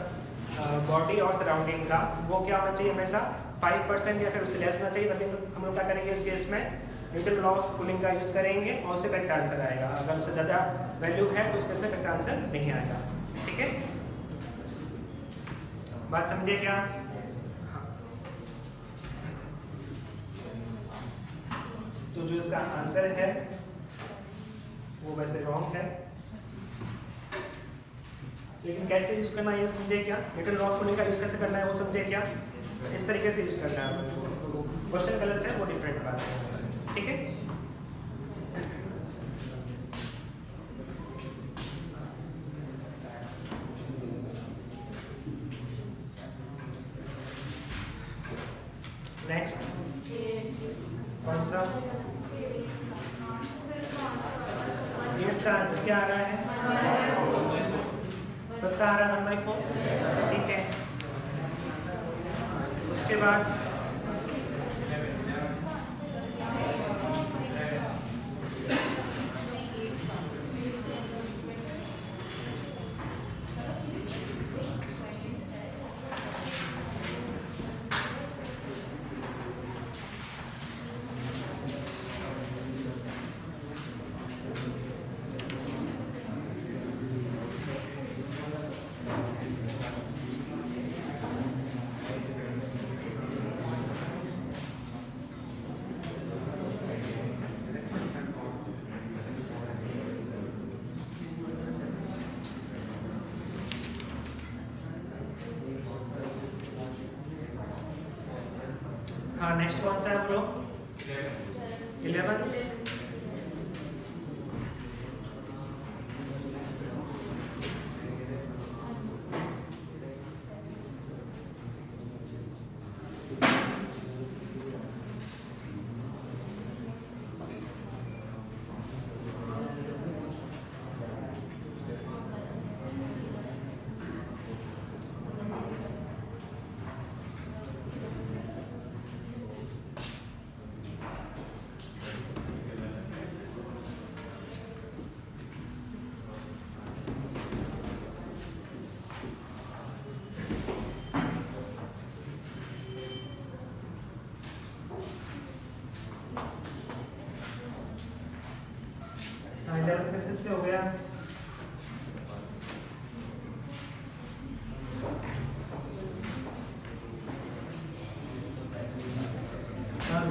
बॉडी और सराउंडिंग का, वो क्या होना चाहिए, हमेशा 5% या फिर उससे लेस होना चाहिए। तभी हम लोग क्या करेंगे इस केस में, न्यूटन लॉ ऑफ कूलिंग का यूज करेंगे और उससे करेक्ट आंसर आएगा। अगर उससे ज़्यादा वैल्यू है तो उस केस में करेक्ट आंसर नहीं आएगा। ठीक है, बात समझे क्या। हाँ, तो जो इसका आंसर है वो वैसे रॉन्ग है। लेकिन कैसे यूज करना है ये समझे क्या? लिटिल रॉक होने का यूज कैसे करना है वो समझे क्या? इस तरीके से यूज करना है। क्वेश्चन गलत है वो डिफरेंट बात है, ठीक है? नेक्स्ट कौन सा? 8 का आंसर क्या आ रहा है? सबका आ रहा है 1/4, ठीक है। उसके बाद हाँ, नेक्स्ट कौन सा है हम लोग? 11th। किससे हो गया?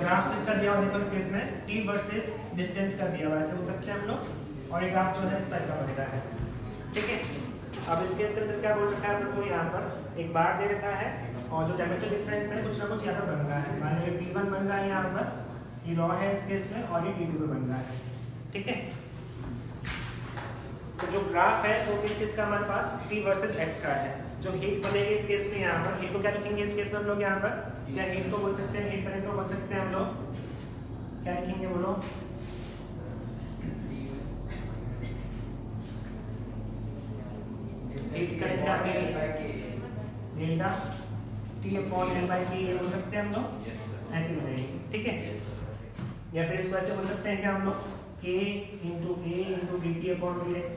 ग्राफ किसका दिया हुआ देखो इस केस में t वर्सेस डिस्टेंस का दिया हुआ है, ऐसे बोल सकते हैं हम लोग। और ये ग्राफ जो है इस टाइप का बन रहा है, ठीक है। अब इस केस के अंदर क्या बोल रखा है अपन को? यहाँ पर एक बार दे रखा है और जो टेम्परेचर डिफरेंस है कुछ ना कुछ यहाँ पर बन रहा है। मान लो T1 बन रहा है यहाँ पर, ये रॉ है इस केस में, और ये T2 बन रहा है, ठीक है। तो जो ग्राफ है वो किस चीज का हमारे पास t वर्सेस x का है। जो हीट बनेगी इस केस में यहाँ पर, हीट को क्या लिखेंगे इस केस में हम लोग? यहाँ पर क्या हीट को बोल सकते हैं, हीट करंट को बोल सकते हैं हम लोग, क्या लिखेंगे बोलो? हीट करंट क्या डेल्टा t अपॉन L/K ये बोल सकते हैं हम लोग, ऐसे बनेगी, ठीक है। या फिर इसको ऐसे बोल सकते हैं क्या हम लोग? K into A into dt upon dx,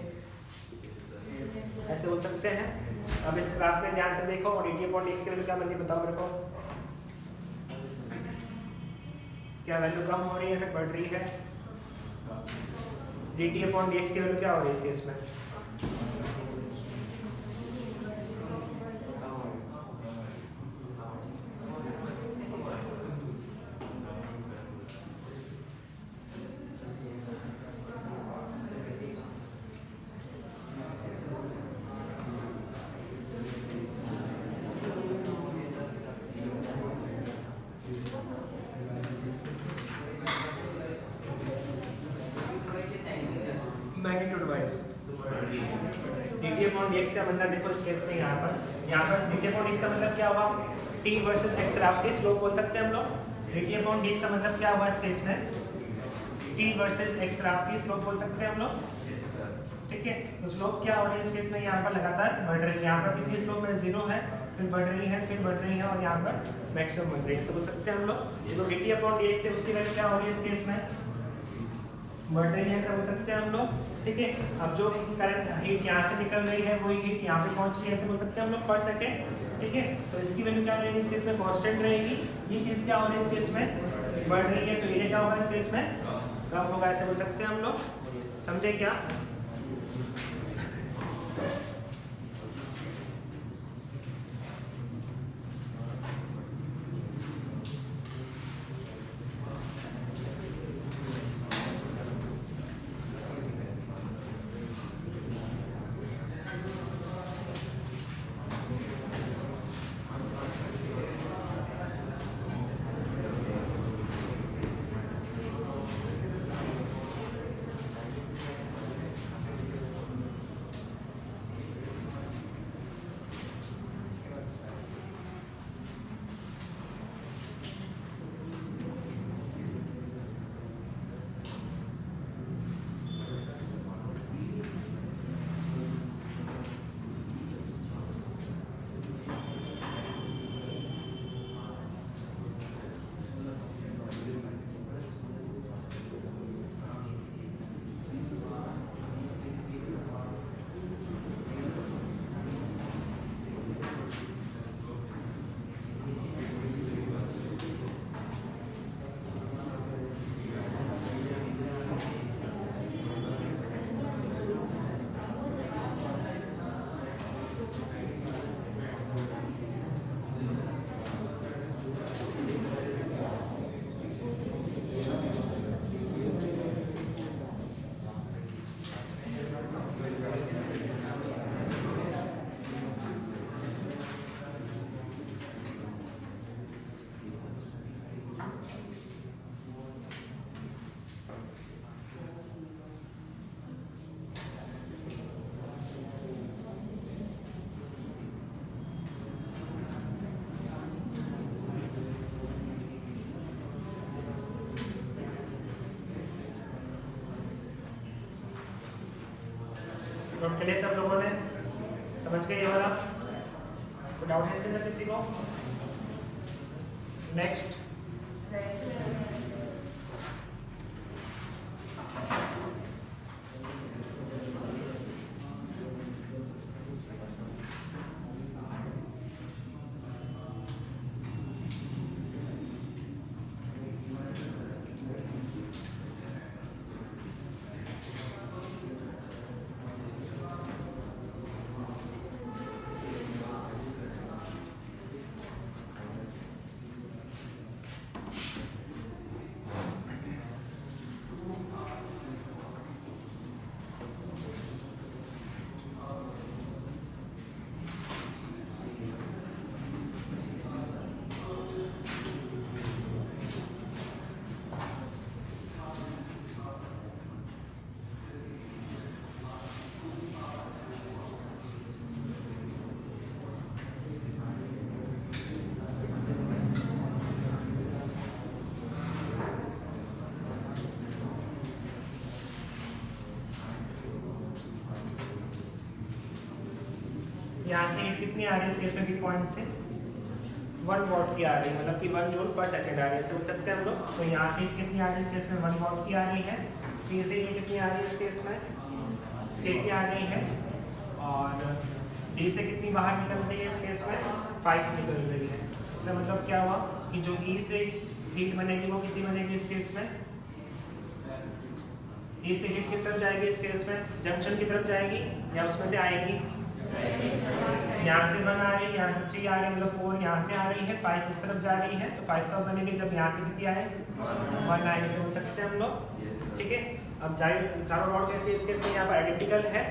ऐसे बोल सकते हैं। अब इस ग्राफ में ध्यान से देखो और dt upon dx की वैल्यू क्या बन रही है बताओ मेरे को? क्या वैल्यू कम हो रही है फिर बढ़ रही है? dt upon dx की वैल्यू क्या हो रही है इस केस में? Magnitude wise dt upon dx का मतलब देखो इस केस में यहाँ पर dt upon dx का मतलब क्या हुआ? t वर्सेस x ग्राफ की स्लोप बोल सकते हैं हम लोग। dt upon dx का मतलब क्या हुआ इस केस में? t वर्सेस x ग्राफ की स्लोप बोल सकते हैं हम लोग, ठीक है। तो स्लोप क्या हो रही है इस केस में? यहाँ पर लगातार बढ़ रही है। यहाँ पर कितनी स्लोप है? 0 है, फिर बढ़ रही है, फिर बढ़ रही है और यहाँ पर मैक्सिमम बढ़ रही है, ऐसे बोल सकते हैं हम लोग। तो dt upon dx से उसकी वैल्यू क्या हो रही है इस केस में? बढ़ रही है, ऐसा बोल सकते हैं हम लोग, ठीक है। अब जो करंट हीट यहाँ से निकल रही है वही हीट यहाँ पे पहुँच रही है, ऐसे बोल सकते हैं हम लोग पर सेकेंड, ठीक है। तो इसकी वैल्यू क्या रहेगी इस केस में? कांस्टेंट रहेगी। ये चीज़ क्या हो रही है इस केस में? बढ़ रही है, तो ये क्या होगा इस केस में? कम होगा, ऐसे बोल सकते हैं हम लोग, समझे क्या? नोट कर लिया सब लोगों ने? समझ गए ये वाला? कोई डाउट है इसके अंदर किसी को? नेक्स्ट यहाँ से हीट कितनी आ रही है इस केस में? बी पॉइंट से 1 वॉट की आ रही है, मतलब कि 1 जूल पर सेकंड आ रही है, समझ सकते हैं हम लोग। तो यहाँ से हीट कितनी आ रही है इस केस में? 1 वॉट की आ रही है। सी से ये कितनी आ रही है इस केस में? 6 की आ रही है। और डी से कितनी बाहर निकल रही है इस केस में? 5 निकल रही है। इसका मतलब क्या हुआ कि जो ई से हीट बनेगी वो कितनी बनेगी इस केस में? ई से हीट किस तरफ जाएगी इस केस में? जंक्शन की तरफ जाएगी या उसमें से आएगी? यहाँ से 1 आ रही है, यहाँ से 3 आ रही है, मतलब 4 यहाँ से आ रही है, 5 इस तरफ जा रही है। तो 5 कब बनेगी? जब यहाँ से कितनी आए? 1 आए, इसे बोल सकते हैं हम लोग। ठीक है, अब चारों रॉड कैसे इस केस में यहाँ पर आइडेंटिकल है।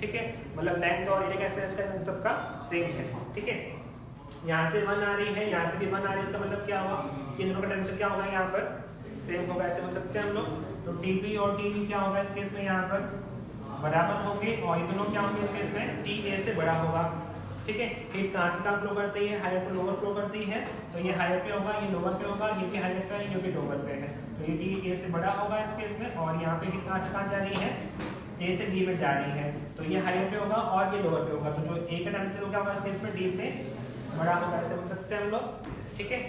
ठीक है, मतलब लेंथ और एरिया कैसे इसका सबका सेम है। ठीक है, यहाँ से 1 आ रही है, यहाँ से भी 1 आ रही है। इसका मतलब क्या हुआ कि इन दोनों का टेम्परेचर क्या होगा यहाँ पर? सेम होगा, ऐसे बोल सकते हैं हम लोग। तो टीपी और टीवी क्या होगा इस केस में? यहाँ पर बराबर होंगे और ये दोनों क्या होंगे इस केस में? टी ए से बड़ा होगा। ठीक है, हीट कहाँ से कहाँ फ्लो करती है? हायर टू लोअर फ्लो करती है। तो ये हायर पे होगा, ये लोअर पे होगा, ये भी हायर पे है, ये भी लोअर पे है। तो ये टी ए से बड़ा होगा इस केस में। और यहाँ पे हीट कहाँ से कहाँ जा रही है? ए से डी में जा रही है। तो ये हायर पे होगा और ये लोअर पे होगा। तो जो ए का टेम्परेचर होगा इस केस में डी से बड़ा होगा, ऐसे बोल सकते हैं हम लोग। ठीक है,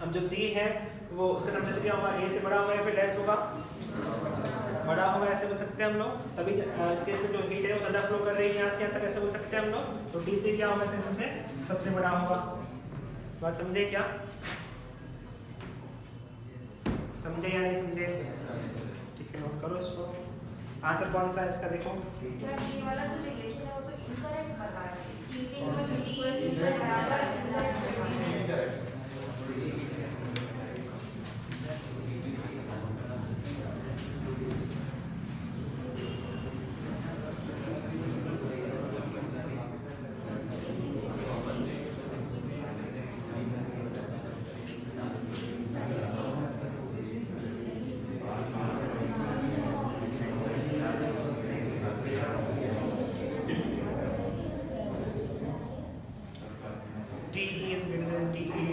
अब जो सी है वो उसका टेम्परेचर क्या होगा? ए से बड़ा होगा या फिर लेस होगा? बड़ा होगा, ऐसे बोल सकते हैं हम लोग। तभी इस केस में जो हीट है वो ज़्यादा फ्लो कर रही है यहाँ से यहाँ तक, ऐसे बोल सकते हैं हम लोग। तो डी से क्या होगा? सबसे बड़ा होगा। बात समझे क्या? समझे या नहीं समझे? ठीक है, नोट करो इसको। आंसर कौन सा है इसका? देखो ये वाला जो रिलेशन है वो तो इनकरेक्ट बता रहा है। टीवी बराबर TE is greater than TA.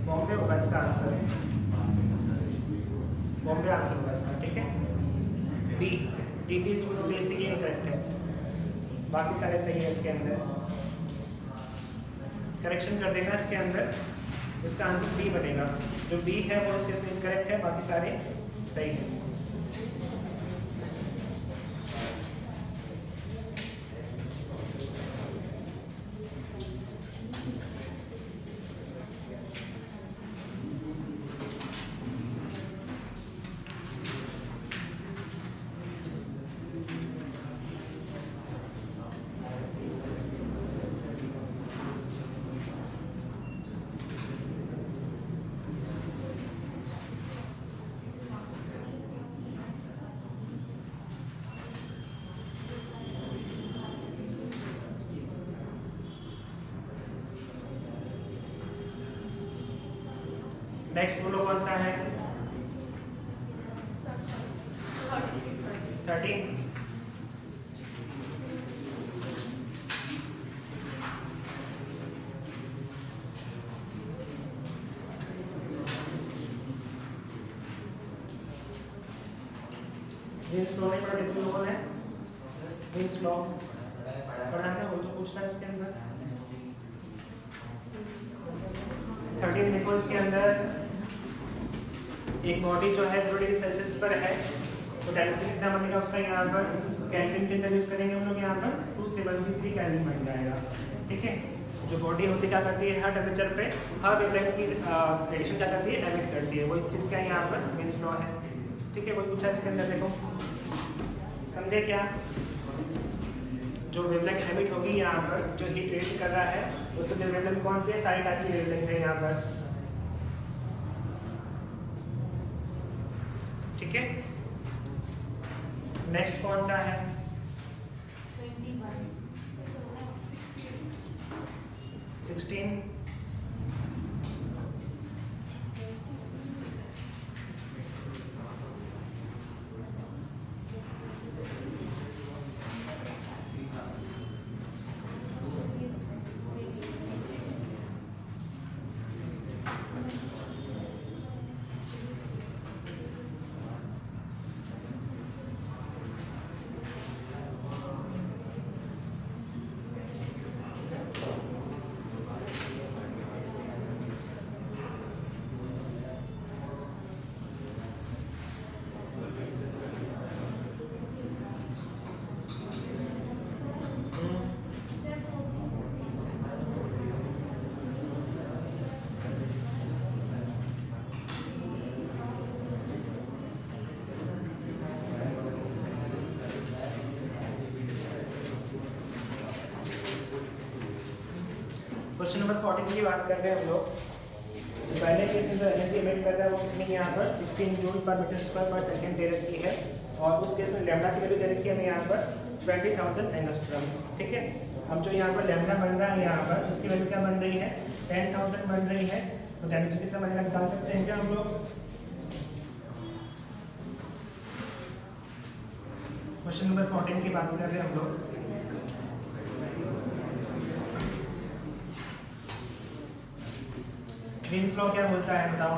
Bombay होगा इसका आंसर। बॉम्बे आंसर होगा इसका। ठीक है, डी टीपी बेसिक ये करेक्ट है, बाकी सारे सही है। इसके अंदर करेक्शन कर देना इसके अंदर। इसका आंसर बी बनेगा। जो बी है वो इसके इसमें इनकरेक्ट है, बाकी सारे सही है। नेक्स्ट बोलो कौन सा है? 13। मीन्स लॉ नहीं पढ़ा कितने लोगों ने? मीन्स लॉ पढ़ा है, वो तो पूछना है इसके अंदर। 13 देखो, इसके अंदर एक बॉडी जो है 0 डिग्री सेल्सियस पर है, तो टेम्परेचर कितना बनेगा उसका यहाँ पर केल्विन के अंदर यूज करेंगे हम लोग, यहाँ पर 273 केल्विन बन जाएगा। ठीक है, जो बॉडी होती क्या करती है, हर टेम्परेचर पे हर वेवलेंथ की रेडिएशन क्या करती है, एमिट करती है। वही चीज़ क्या है यहाँ पर मीन्स लॉ है। ठीक है, कोई पूछा इसके अंदर, देखो समझे क्या? जो वेवलेंथ एमिट होगी यहाँ पर, जो हीट रेडिएट कर रहा है उसकी वेवलेंथ कौन सी है, सारी टाइप की वेवलेंथ है यहाँ पर। ठीक है, नेक्स्ट कौन सा है? 16। क्वेश्चन नंबर 14 की बात कर रहे हैं हम लोग। पहले केस में जो एनर्जी एमिट कर रहा है वो कितनी यहाँ पर 16 जूल पर मीटर स्क्वायर पर सेकंड दे रखी है, और उस केस में लैम्डा की वैल्यू दे रखी है हमें यहाँ पर 20,000 एंगस्ट्रॉम। ठीक है, अब जो यहाँ पर लैम्डा बन रहा है यहाँ पर उसकी वैल्यू क्या बन रही है, 10,000 बन रही है। तो टेम्परेचर कितना बनेगा निकाल सकते हैं क्या हम लोग? क्वेश्चन नंबर 14 की बात कर रहे हैं हम लोग। मीन्स लॉ क्या बोलता है बताओ,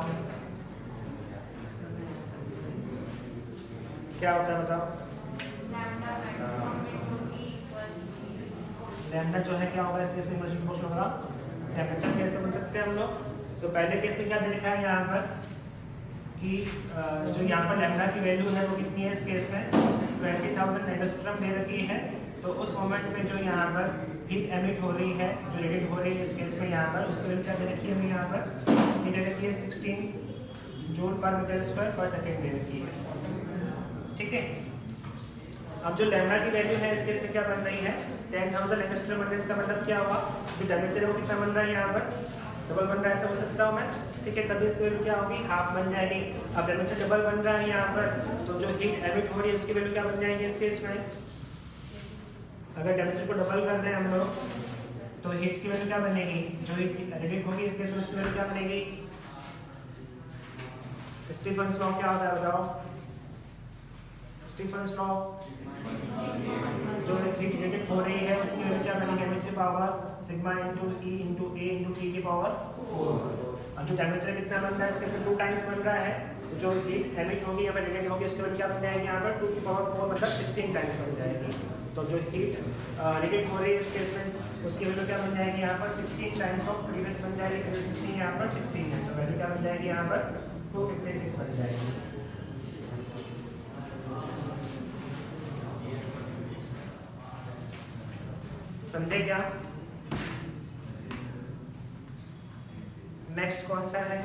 क्या होता है बताओ? लैम्डा जो है क्या होगा इस केस में, इमर्जन क्वेश्चन होगा टेम्परेचर कैसे बन सकते हैं हम लोग। तो पहले केस में क्या दे रखा है यहाँ पर कि जो यहाँ पर लैम्डा की वैल्यू है वो कितनी है इस केस में 20,000 एंगस्ट्रॉम दे रखी है। तो उस मोमेंट में जो यहाँ पर हीट एमिट हो रही है, जो रेडिएट हो रही है इस केस में यहाँ पर, उसकी वैल्यू क्या दे रखी है हमें यहाँ पर, ये दे रखी है 16 जूल पर मीटर स्क्वायर पर सेकेंड दे रखी है। ठीक है, अब जो लैम्डा की वैल्यू है इस केस में क्या बन रही है 10,000 एंगस्ट्रॉम बनने, इसका मतलब क्या होगा, जो टेम्परेचर है वो कितना बन रहा है यहाँ पर, डबल बन रहा है, ऐसा बोल सकता हूँ मैं। ठीक है, तभी इसकी वैल्यू क्या होगी, हाफ बन जाएगी। अब टेम्परेचर डबल बन रहा है यहाँ पर, तो जो हीट एमिट हो रही है उसकी वैल्यू क्या बन जाएगी इस केस में, अगर टेम्परेचर को डबल कर रहे हैं हम लोग तो हीट की वैल्यू क्या बनेगी, जो हीट रेडिएट होगी इस केस में उसकी वैल्यू क्या बनेगी। स्टीफन्स लॉ क्या होता है बताओ? स्टीफन्स लॉ, जो हीट रेडिएट हो रही है उसकी वैल्यू क्या बनेगी, एम की power sigma into e into a into t की पावर 4। अब जो टेम्परेचर कितना बन रहा है इसके से 2 टाइम्स बन रहा है, तो जो हीट एमिट होगी या रेडिएट होगी उसकी वैल्यू क्या बन जाएगी यहाँ पर 2 की पावर 4 मतलब 16 टाइम्स बन जाएगी। तो जो हीट रेडिएट हो रही है इस केस में उसकी वैल्यू क्या बन जाएगी यहाँ पर 16 टाइम्स ऑफ प्रीवियस बन जाएगी, प्रीवियस 16 यहाँ पर 16 है, तो वैल्यू क्या बन जाएगी यहाँ पर 256 बन जाएगी। समझे क्या? नेक्स्ट कौन सा है?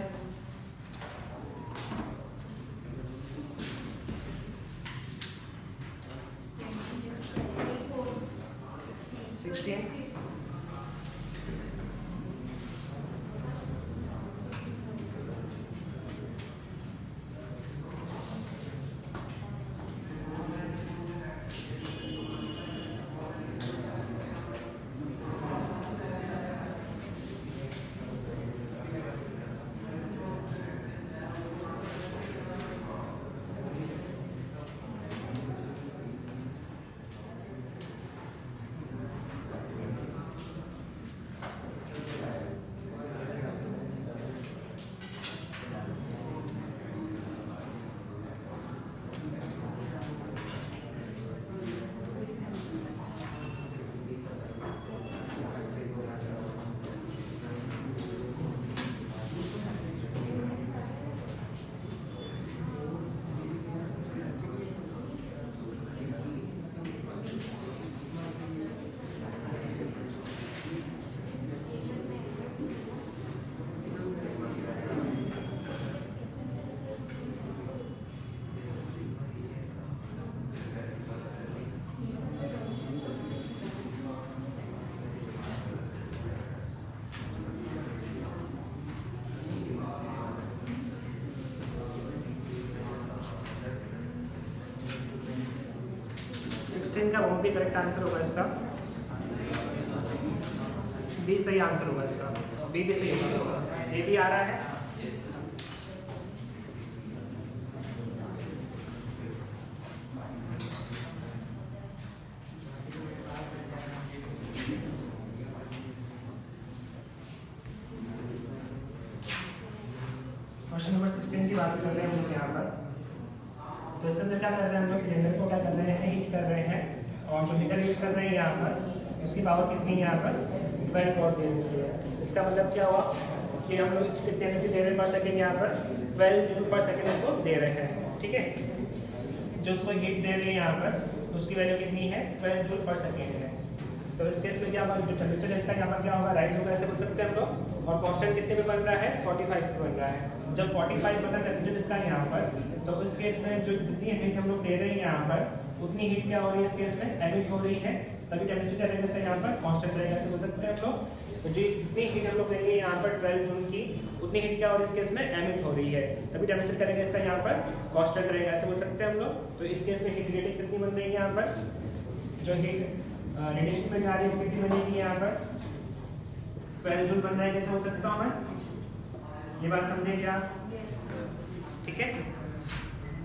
16 का वो भी करेक्ट आंसर होगा इसका, बी सही आंसर होगा इसका, बी भी सही होगा। ए भी आ रहा है। क्वेश्चन नंबर 16 की बात कर रहे हैं हम लोग यहाँ पर। तो इसके अंदर क्या कर रहे हैं हम लोग, सिलेंडर को क्या कर रहे हैं, हीट कर रहे हैं, और जो हीटर यूज कर रहे हैं यहाँ पर उसकी पावर कितनी है यहाँ पर 12 वॉट दे रही है। इसका मतलब क्या हुआ कि हम लोग इसको कितनी एनर्जी दे रहे हैं पर सेकेंड, यहाँ पर 12 जूल पर सेकेंड इसको दे रहे हैं। ठीक है, जो उसको हीट दे रही है यहाँ पर उसकी वैल्यू कितनी है 12 जूल पर सेकेंड है। तो इस केस में क्या होगा, जो टेम्परेचर है इसका यहाँ पर क्या होगा, राइज होगा ऐसे बोल सकते हैं हम लोग। और कांस्टेंट कितने पे बन रहा है 45 पे बन रहा है। जब 45 बना टेम्परेचर इसका यहाँ पर, तो इस केस में जो जितनी हीट हम लोग दे रहे हैं यहाँ पर उतनी हीट क्या हो रही है इस केस में एमिट हो रही है, तभी टेम्परेचर क्या रहेगा यहाँ पर कांस्टेंट रहेगा ऐसे बोल सकते हैं हम लोग। तो जितनी हीट हम लोग देंगे यहाँ पर 12 जूल की, उतनी हीट क्या हो रही है इस केस में एमिट हो रही है, तभी टेम्परेचर क्या रहेगा इसका यहाँ पर कांस्टेंट रहेगा ऐसे बोल सकते हैं हम लोग। तो इस केस में हीट रेटिंग कितनी बन रही है यहाँ पर, जो हीट रेडिएशन में जा रही है कितनी बनेगी यहाँ पर 12 जूल बन रहा है कैसे बोल सकता हूँ मैं, ये बात समझे क्या? ठीक है,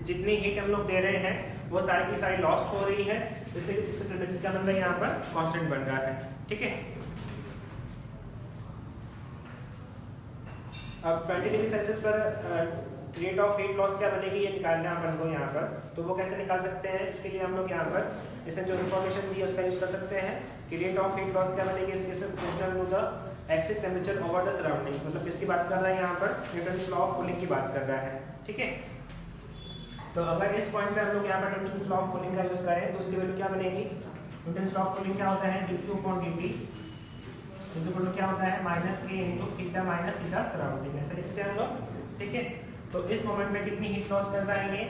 जितनी हीट हम लोग दे रहे हैं वो सारी की सारी लॉस्ट हो रही है, जिससे इससे टेम्परेचर क्या बन रहा है यहाँ पर कांस्टेंट बन रहा है। ठीक है, अब 20 डिग्री सेल्सियस पर रेट ऑफ हीट लॉस क्या बनेगी ये निकालना है अपन को यहाँ पर। तो वो कैसे निकाल सकते हैं, इसके लिए हम लोग यहाँ पर इसमें जो इन्फॉर्मेशन दी है उसका यूज कर सकते हैं कि रेट ऑफ हीट लॉस क्या बनेगी इस केस में proportional to the excess temperature over the surroundings. मतलब किसकी बात कर रहा है यहाँ पर, न्यूटन्स लॉ ऑफ कूलिंग की बात कर रहा है। ठीक है, तो अगर इस पॉइंट पे हम लोग यहाँ पर न्यूटन्स लॉ ऑफ कूलिंग का यूज करें तो उसकी वैल्यू क्या बनेगी, न्यूटन्स लॉ ऑफ कूलिंग क्या होता है dQ/dt क्या होता है -K × θ सराउंडिंग, ऐसे लिखते हैं हम लोग। ठीक है, तो इस मोमेंट में कितनी हीट लॉस कर रहा है ये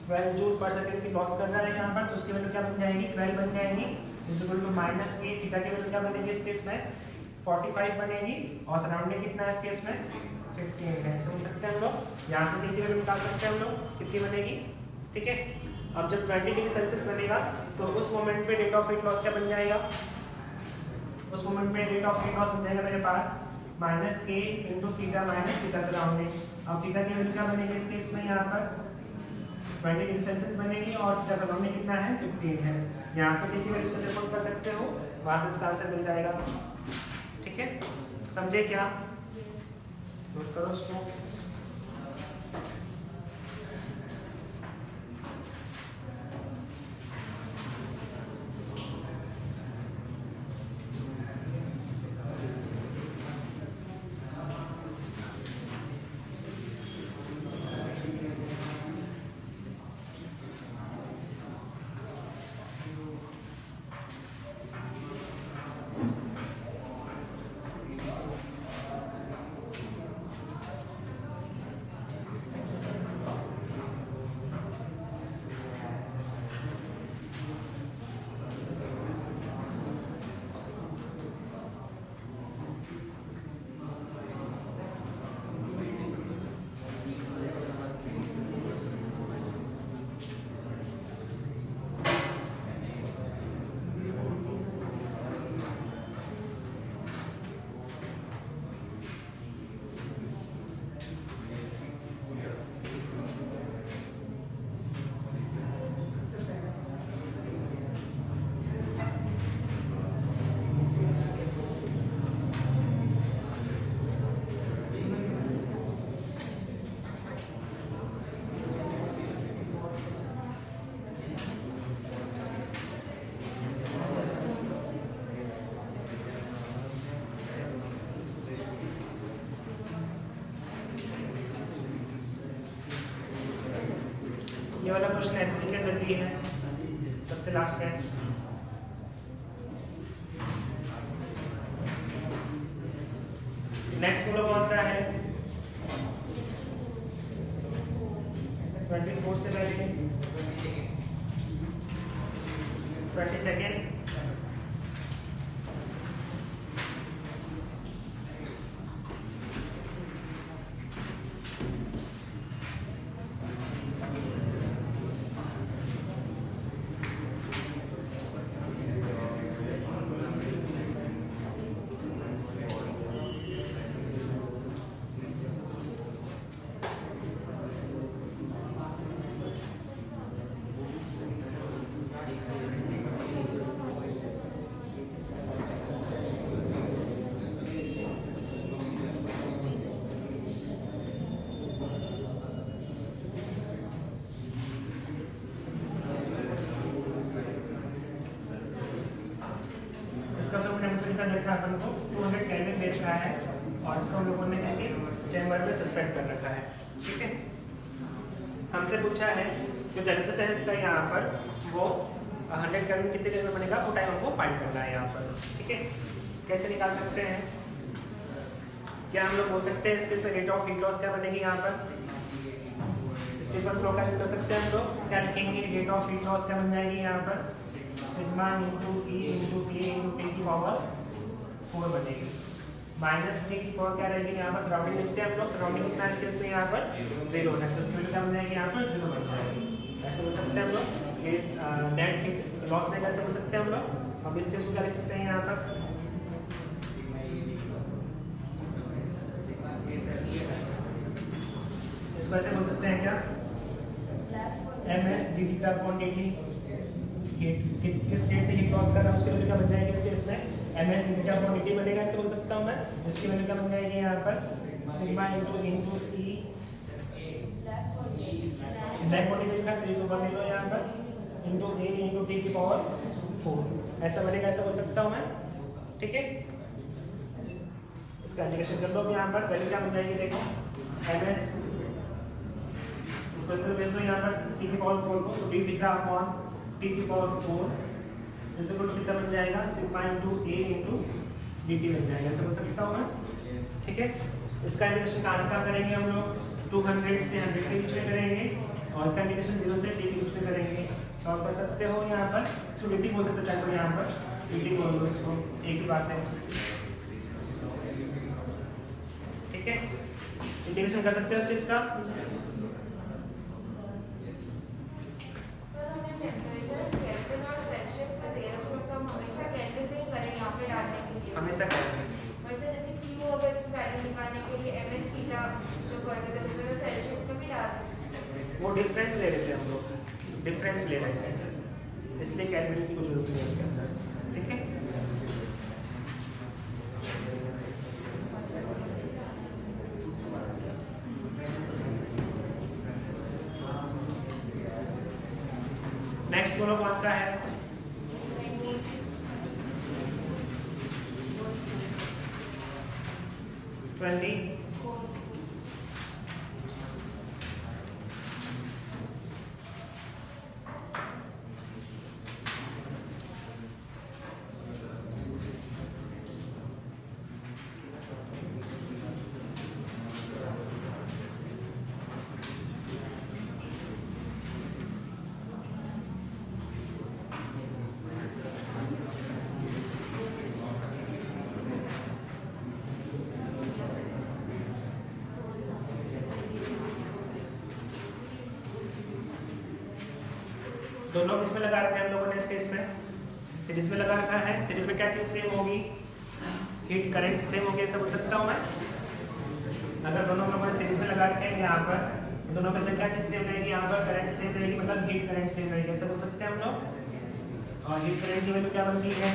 12 जूल पर सेकंड की लॉस कर रहा है यहाँ पर, तो उसकी वैल्यू क्या बन जाएगी 12 बन जाएगी -K, थीटा की वैल्यू क्या बनेगी इस केस में 45 बनेगी, और सराउंडिंग कितना है इस केस में 15 है, समझ सकते हैं हम लोग। यहाँ से कितनी वैल्यू निकाल सकते हैं हम लोग, कितनी बनेगी। ठीक है, अब जब 20 डिग्री सेल्सियस बनेगा तो उस मोमेंट पे रेट ऑफ हीट लॉस क्या बन जाएगा, उस मोमेंट में रेट ऑफ हीट लॉस बन जाएगा मेरे पास -K × θ सराउंडिंग। अब थीटा की वैल्यू क्या बनेगी इस केस में यहाँ पर 20 डिग्री सेल्सियस बनेगी, और थीटा सराउंडिंग कितना है 15 है। यहाँ से किसी वैल्यू को रिपोर्ट कर सकते हो, वहाँ से इसका आंसर मिल जाएगा। ठीक है, समझे क्या, नोट करो उसको। ये वाला क्वेश्चन एचसीडी के अंदर भी है, सबसे लास्ट में। नेक्स्ट बोलो कौन सा है 24 से पहले 22nd टेम्परेचर कितना दे रखा है अपन को 200 केल्विन दे रखा है और इसको हम लोगों ने किसी चैम्बर में सस्पेंड कर रखा है। ठीक है, हमसे पूछा है जो टेम्परेचर है इसका यहाँ पर वो 100 केल्विन कितने देर में बनेगा वो टाइम हमको फाइंड करना है यहाँ पर। ठीक है, कैसे निकाल सकते हैं? क्या हम लोग बोल सकते हैं इसके रेट ऑफ हीट लॉस क्या बनेगी यहाँ पर? स्टीफन्स लॉ का यूज कर सकते हैं हम लोग। क्या लिखेंगे? रेट ऑफ हीट लॉस क्या बन जाएगी यहाँ पर? सिग्मा इंटू ई इंटू के इंटू टी की पावर 4 बनेगी। माइनस टी की पावर क्या रहेगी यहाँ पर? सराउंडिंग लिखते हैं हम लोग। सराउंडिंग कितना है इस केस में यहाँ पर? 0 है, तो इसकी वैल्यू क्या बन जाएगी यहाँ पर? 0 बन जाएगी। ऐसे बोल सकते हैं हम लोग। ये नेट हीट लॉस में कैसे बोल सकते हैं हम लोग? अब इस केस को क्या लिख सकते हैं यहाँ पर? इसको ऐसे बोल सकते हैं क्या? ms d theta upon dt। किस रेट से हीट लॉस कर रहा है उसकी वैल्यू क्या बन जाएगी इस केस में? ms d theta upon dt बनेगा, ऐसे बोल सकता हूँ मैं। इसकी वैल्यू क्या बन जाएगी यहाँ पर? सिग्मा इंटू ई ब्लैक बॉडी लिखा 3 ऊपर ले लो यहाँ पर इंटू ए इंटू टी की पावर 4, ऐसा बनेगा, ऐसा बोल सकता हूँ मैं। ठीक है, इसका इंटीग्रेशन कर लो यहाँ पर। वैल्यू क्या बन जाएगी देखो, ms इसको इस तरह भेज दो यहाँ पर t की पावर 4 को, तो d थीटा अपॉन t की पावर 4 इस इक्वल टू कितना बन जाएगा? Sigma into a into dt बन जाएगा, ऐसा बोल सकता हूँ मैं। ठीक है, इसका इंटीग्रेशन कहाँ से कहाँ करेंगे हम लोग? 200 से 100 के बीच में करेंगे और इसका इंटीग्रेशन 0 से t के बीच में करेंगे। सॉल्व कर सकते हो यहाँ पर, तो dt बोल सकते हो यहाँ पर, dt बोल दो इसको, एक ही बात है। ठीक है, इंटीग्रेशन कर सकते हो इस चीज का। हमेशा करेंगे वैसे जैसे Q अगर वैल्यू निकालने के लिए ms थीटा जो करते थे उसमें वो सेल्सियस में भी डालते हैं। वो डिफरेंस ले रहे थे हम लोग, डिफरेंस ले रहे थे, इसलिए केल्विन की कोई जरूरत नहीं है उसके अंदर। ठीक है, नेक्स्ट बोलो कौन सा है? 20 दोनों किसमें लगा रखे हैं हम लोगों ने? इस केस में सीरीज में लगा रखा है। सीरीज में क्या चीज सेम होगी? हीट करंट सेम होगी, ऐसा बोल सकता हूँ मैं। अगर दोनों लोगों ने सीरीज में लगा रखे हैं यहाँ पर, दोनों के अंदर क्या चीज सेम रहेगी? यहाँ पर करंट सेम रहेगी, मतलब हीट करंट सेम रहेगी, ऐसा बोल सकते हैं हम लोग। और हीट करंट की वैल्यू क्या बनती है?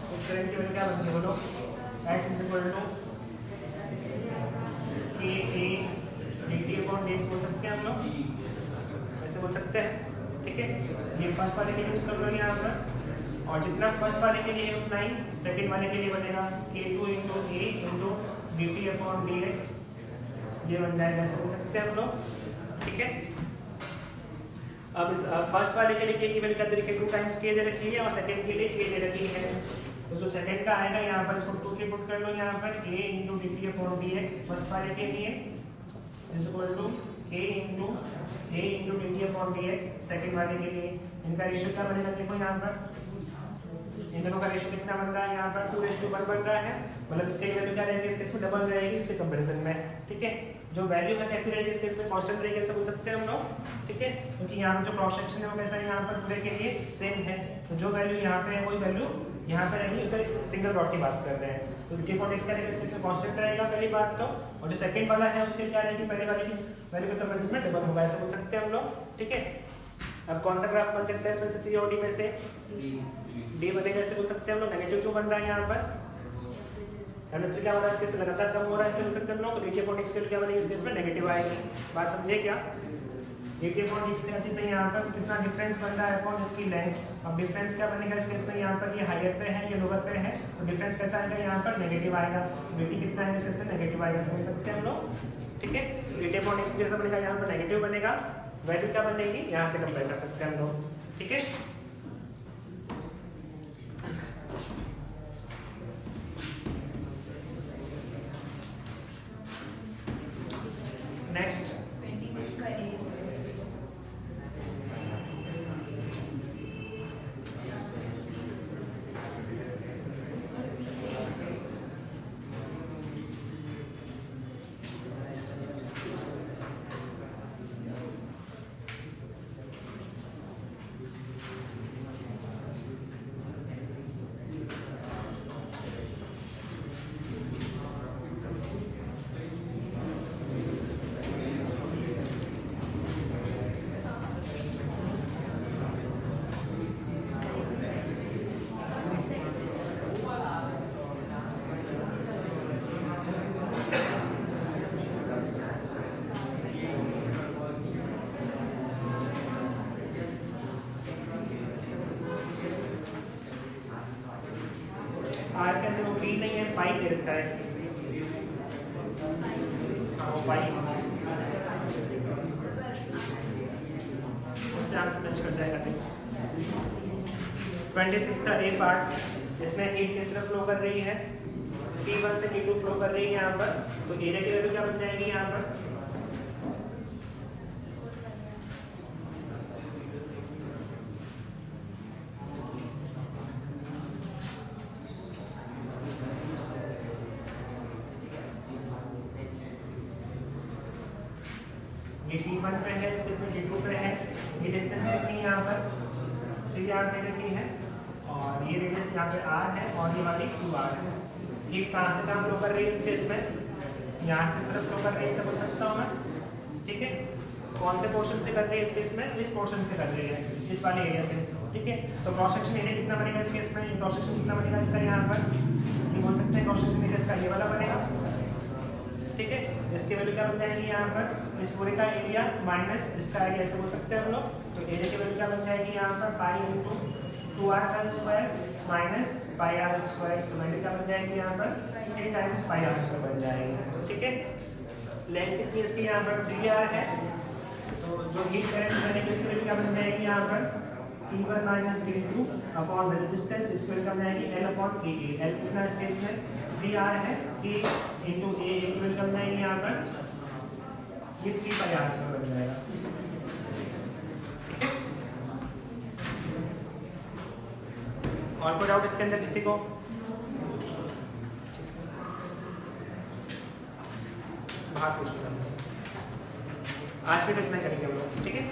हीट करंट की वैल्यू क्या बनती है बोलो? H is equal to KA dt upon dx बोल सकते हैं हम लोग, ऐसे बोल सकते हैं। ठीक है, ये फर्स्ट वाले के लिए यूज कर लो यहाँ पर, और जितना फर्स्ट वाले के लिए उतना ही सेकंड वाले के लिए बनेगा K2 into a into dt upon dx, ये बन जाएगा, ऐसे बोल सकते हैं हम लोग। ठीक है, अब इस फर्स्ट वाले के लिए k की वैल्यू क्या दे रखी है? 2 टाइम्स k दे रखी है और सेकंड के लिए k दे रखी है। तो जो सेकंड का आएगा यहाँ पर इसको 2 के पुट कर लो यहाँ पर, a into dt upon dx first वाले के लिए is equal to a into a into dt upon dx second वाले के लिए। इनका रेशियो क्या बनेगा देखो यहाँ पर, इन दोनों का रेशियो कितना बन रहा है यहाँ पर? 2:1 बन रहा है, मतलब इसके वैल्यू क्या रहेगी? इस केस में डबल रहेगी इसके कंपैरिजन में। ठीक है, जो वैल्यू है कैसी रहेगी? इस केस में कांस्टेंट रहेगी, ऐसा बोल सकते हैं हम लोग। ठीक है, क्योंकि यहाँ पर जो क्रॉस सेक्शन है वो कैसा है? यहाँ पर पूरे के लिए सेम है, तो जो वैल्यू यहाँ पे है वही वैल्यू यहाँ पर रहेगी। अगर सिंगल रॉड की बात कर रहे हैं तो dt अपॉन dx क्या रहेगा? इस केस में कांस्टेंट रहेगा पहली बात तो, और जो सेकंड वाला है उसके क्या रहेगी? पहले वाले की वैल्यू के कंपैरिजन में डबल होगा, ऐसा बोल सकते हैं हम लोग। ठीक है, अब कौन सा ग्राफ बन सकता है इसमें से? C और D में से D बनेगा, ऐसे बोल सकते हैं हम लोग। नेगेटिव क्यों बन रहा है यहाँ पर? एनर्जी क्या हो रहा है? इसके से लगातार कम हो रहा है, ऐसे बोल सकते हैं हम लोग। तो dt अपॉन dx के लिए क्या बनेगी? इस केस में नेगेटिव आएगी। बात समझे क्या? AT अपॉन डी क्या चीज़ है यहाँ पर, कितना डिफरेंस बन रहा है अपॉन इसकी लेंथ। अब डिफरेंस क्या बनेगा इस केस में, यहाँ पर ये हायर पे है ये लोअर पे है, तो डिफरेंस कैसा आएगा यहाँ पर नेगेटिव आएगा। dt कितना है इस केस में नेगेटिव आएगा, समझ सकते हैं हम लोग, ठीक है। AT अपॉन डी कैसा बनेगा, यहाँ पर नेगेटिव बनेगा, वैल्यू क्या बनेगी यहाँ से कंपेयर कर सकते हैं हम लोग, ठीक है। नेक्स्ट 26 का A आर के अंदर वो पी नहीं है, पाई दे रखा है, हाँ वो पाई, उससे आंसर मैच कर जाएगा। देखो 26 का ए पार्ट, इसमें हीट किस तरफ फ्लो कर रही है, T1 से T2 फ्लो कर रही है यहाँ पर, तो एरिया की वैल्यू क्या बन जाएगी यहाँ पर, ये T1 पे है, इसके इसमें T2 पे है, ये डिस्टेंस कितनी है यहाँ पर 3r दे रखी है, और ये रेडियस यहाँ पे r है, और ये वाली 2r है। हीट कहाँ से कहाँ फ्लो कर रही है इसके इसमें, यहाँ से इस तरफ फ्लो कर रही है, ऐसा बोल सकता हूँ मैं, ठीक है। कौन से पोर्शन से कर रही है इसके इसमें, इस पोर्शन से कर रही है, इस वाले एरिया से, ठीक है। तो क्रॉस सेक्शन एरिया कितना बनेगा इसके इसमें, क्रॉस सेक्शन कितना बनेगा इसका यहाँ पर, ये बोल सकते हैं क्रॉस सेक्शन एरिया इसका ये वाला बनेगा, ठीक है। इसकी वैल्यू क्या बन जाएगी यहाँ पर, इस पूरे का एरिया माइनस इसका एरिया, ऐसे बोल सकते हैं हम लोग। तो एरिया की वैल्यू क्या बन जाएगी यहाँ पर, पाई इंटू 2r का square minus pi r square, तो वैल्यू क्या बन जाएगी यहाँ पर 3 टाइम्स पाई आर स्क्वायर बन जाएगी, ठीक है। लेंथ कितनी इसकी यहाँ पर 3r है, तो जो हीट करंट बनेगी उसकी वैल्यू क्या बन जाएगी यहाँ पर T1 minus T2 upon resistance, इसकी वैल्यू क्या बन जाएगी L अपॉन AA। L कितना इस केस में 3r है, T इंटू A की वैल्यू क्या बन जाएगी यहाँ पर, ये 3 पाई आर स्क्वायर बन जाएगा, ठीक है। और कोई डाउट इसके अंदर किसी को, बाहर पूछना आज के डेट में करेंगे हम लोग, ठीक है।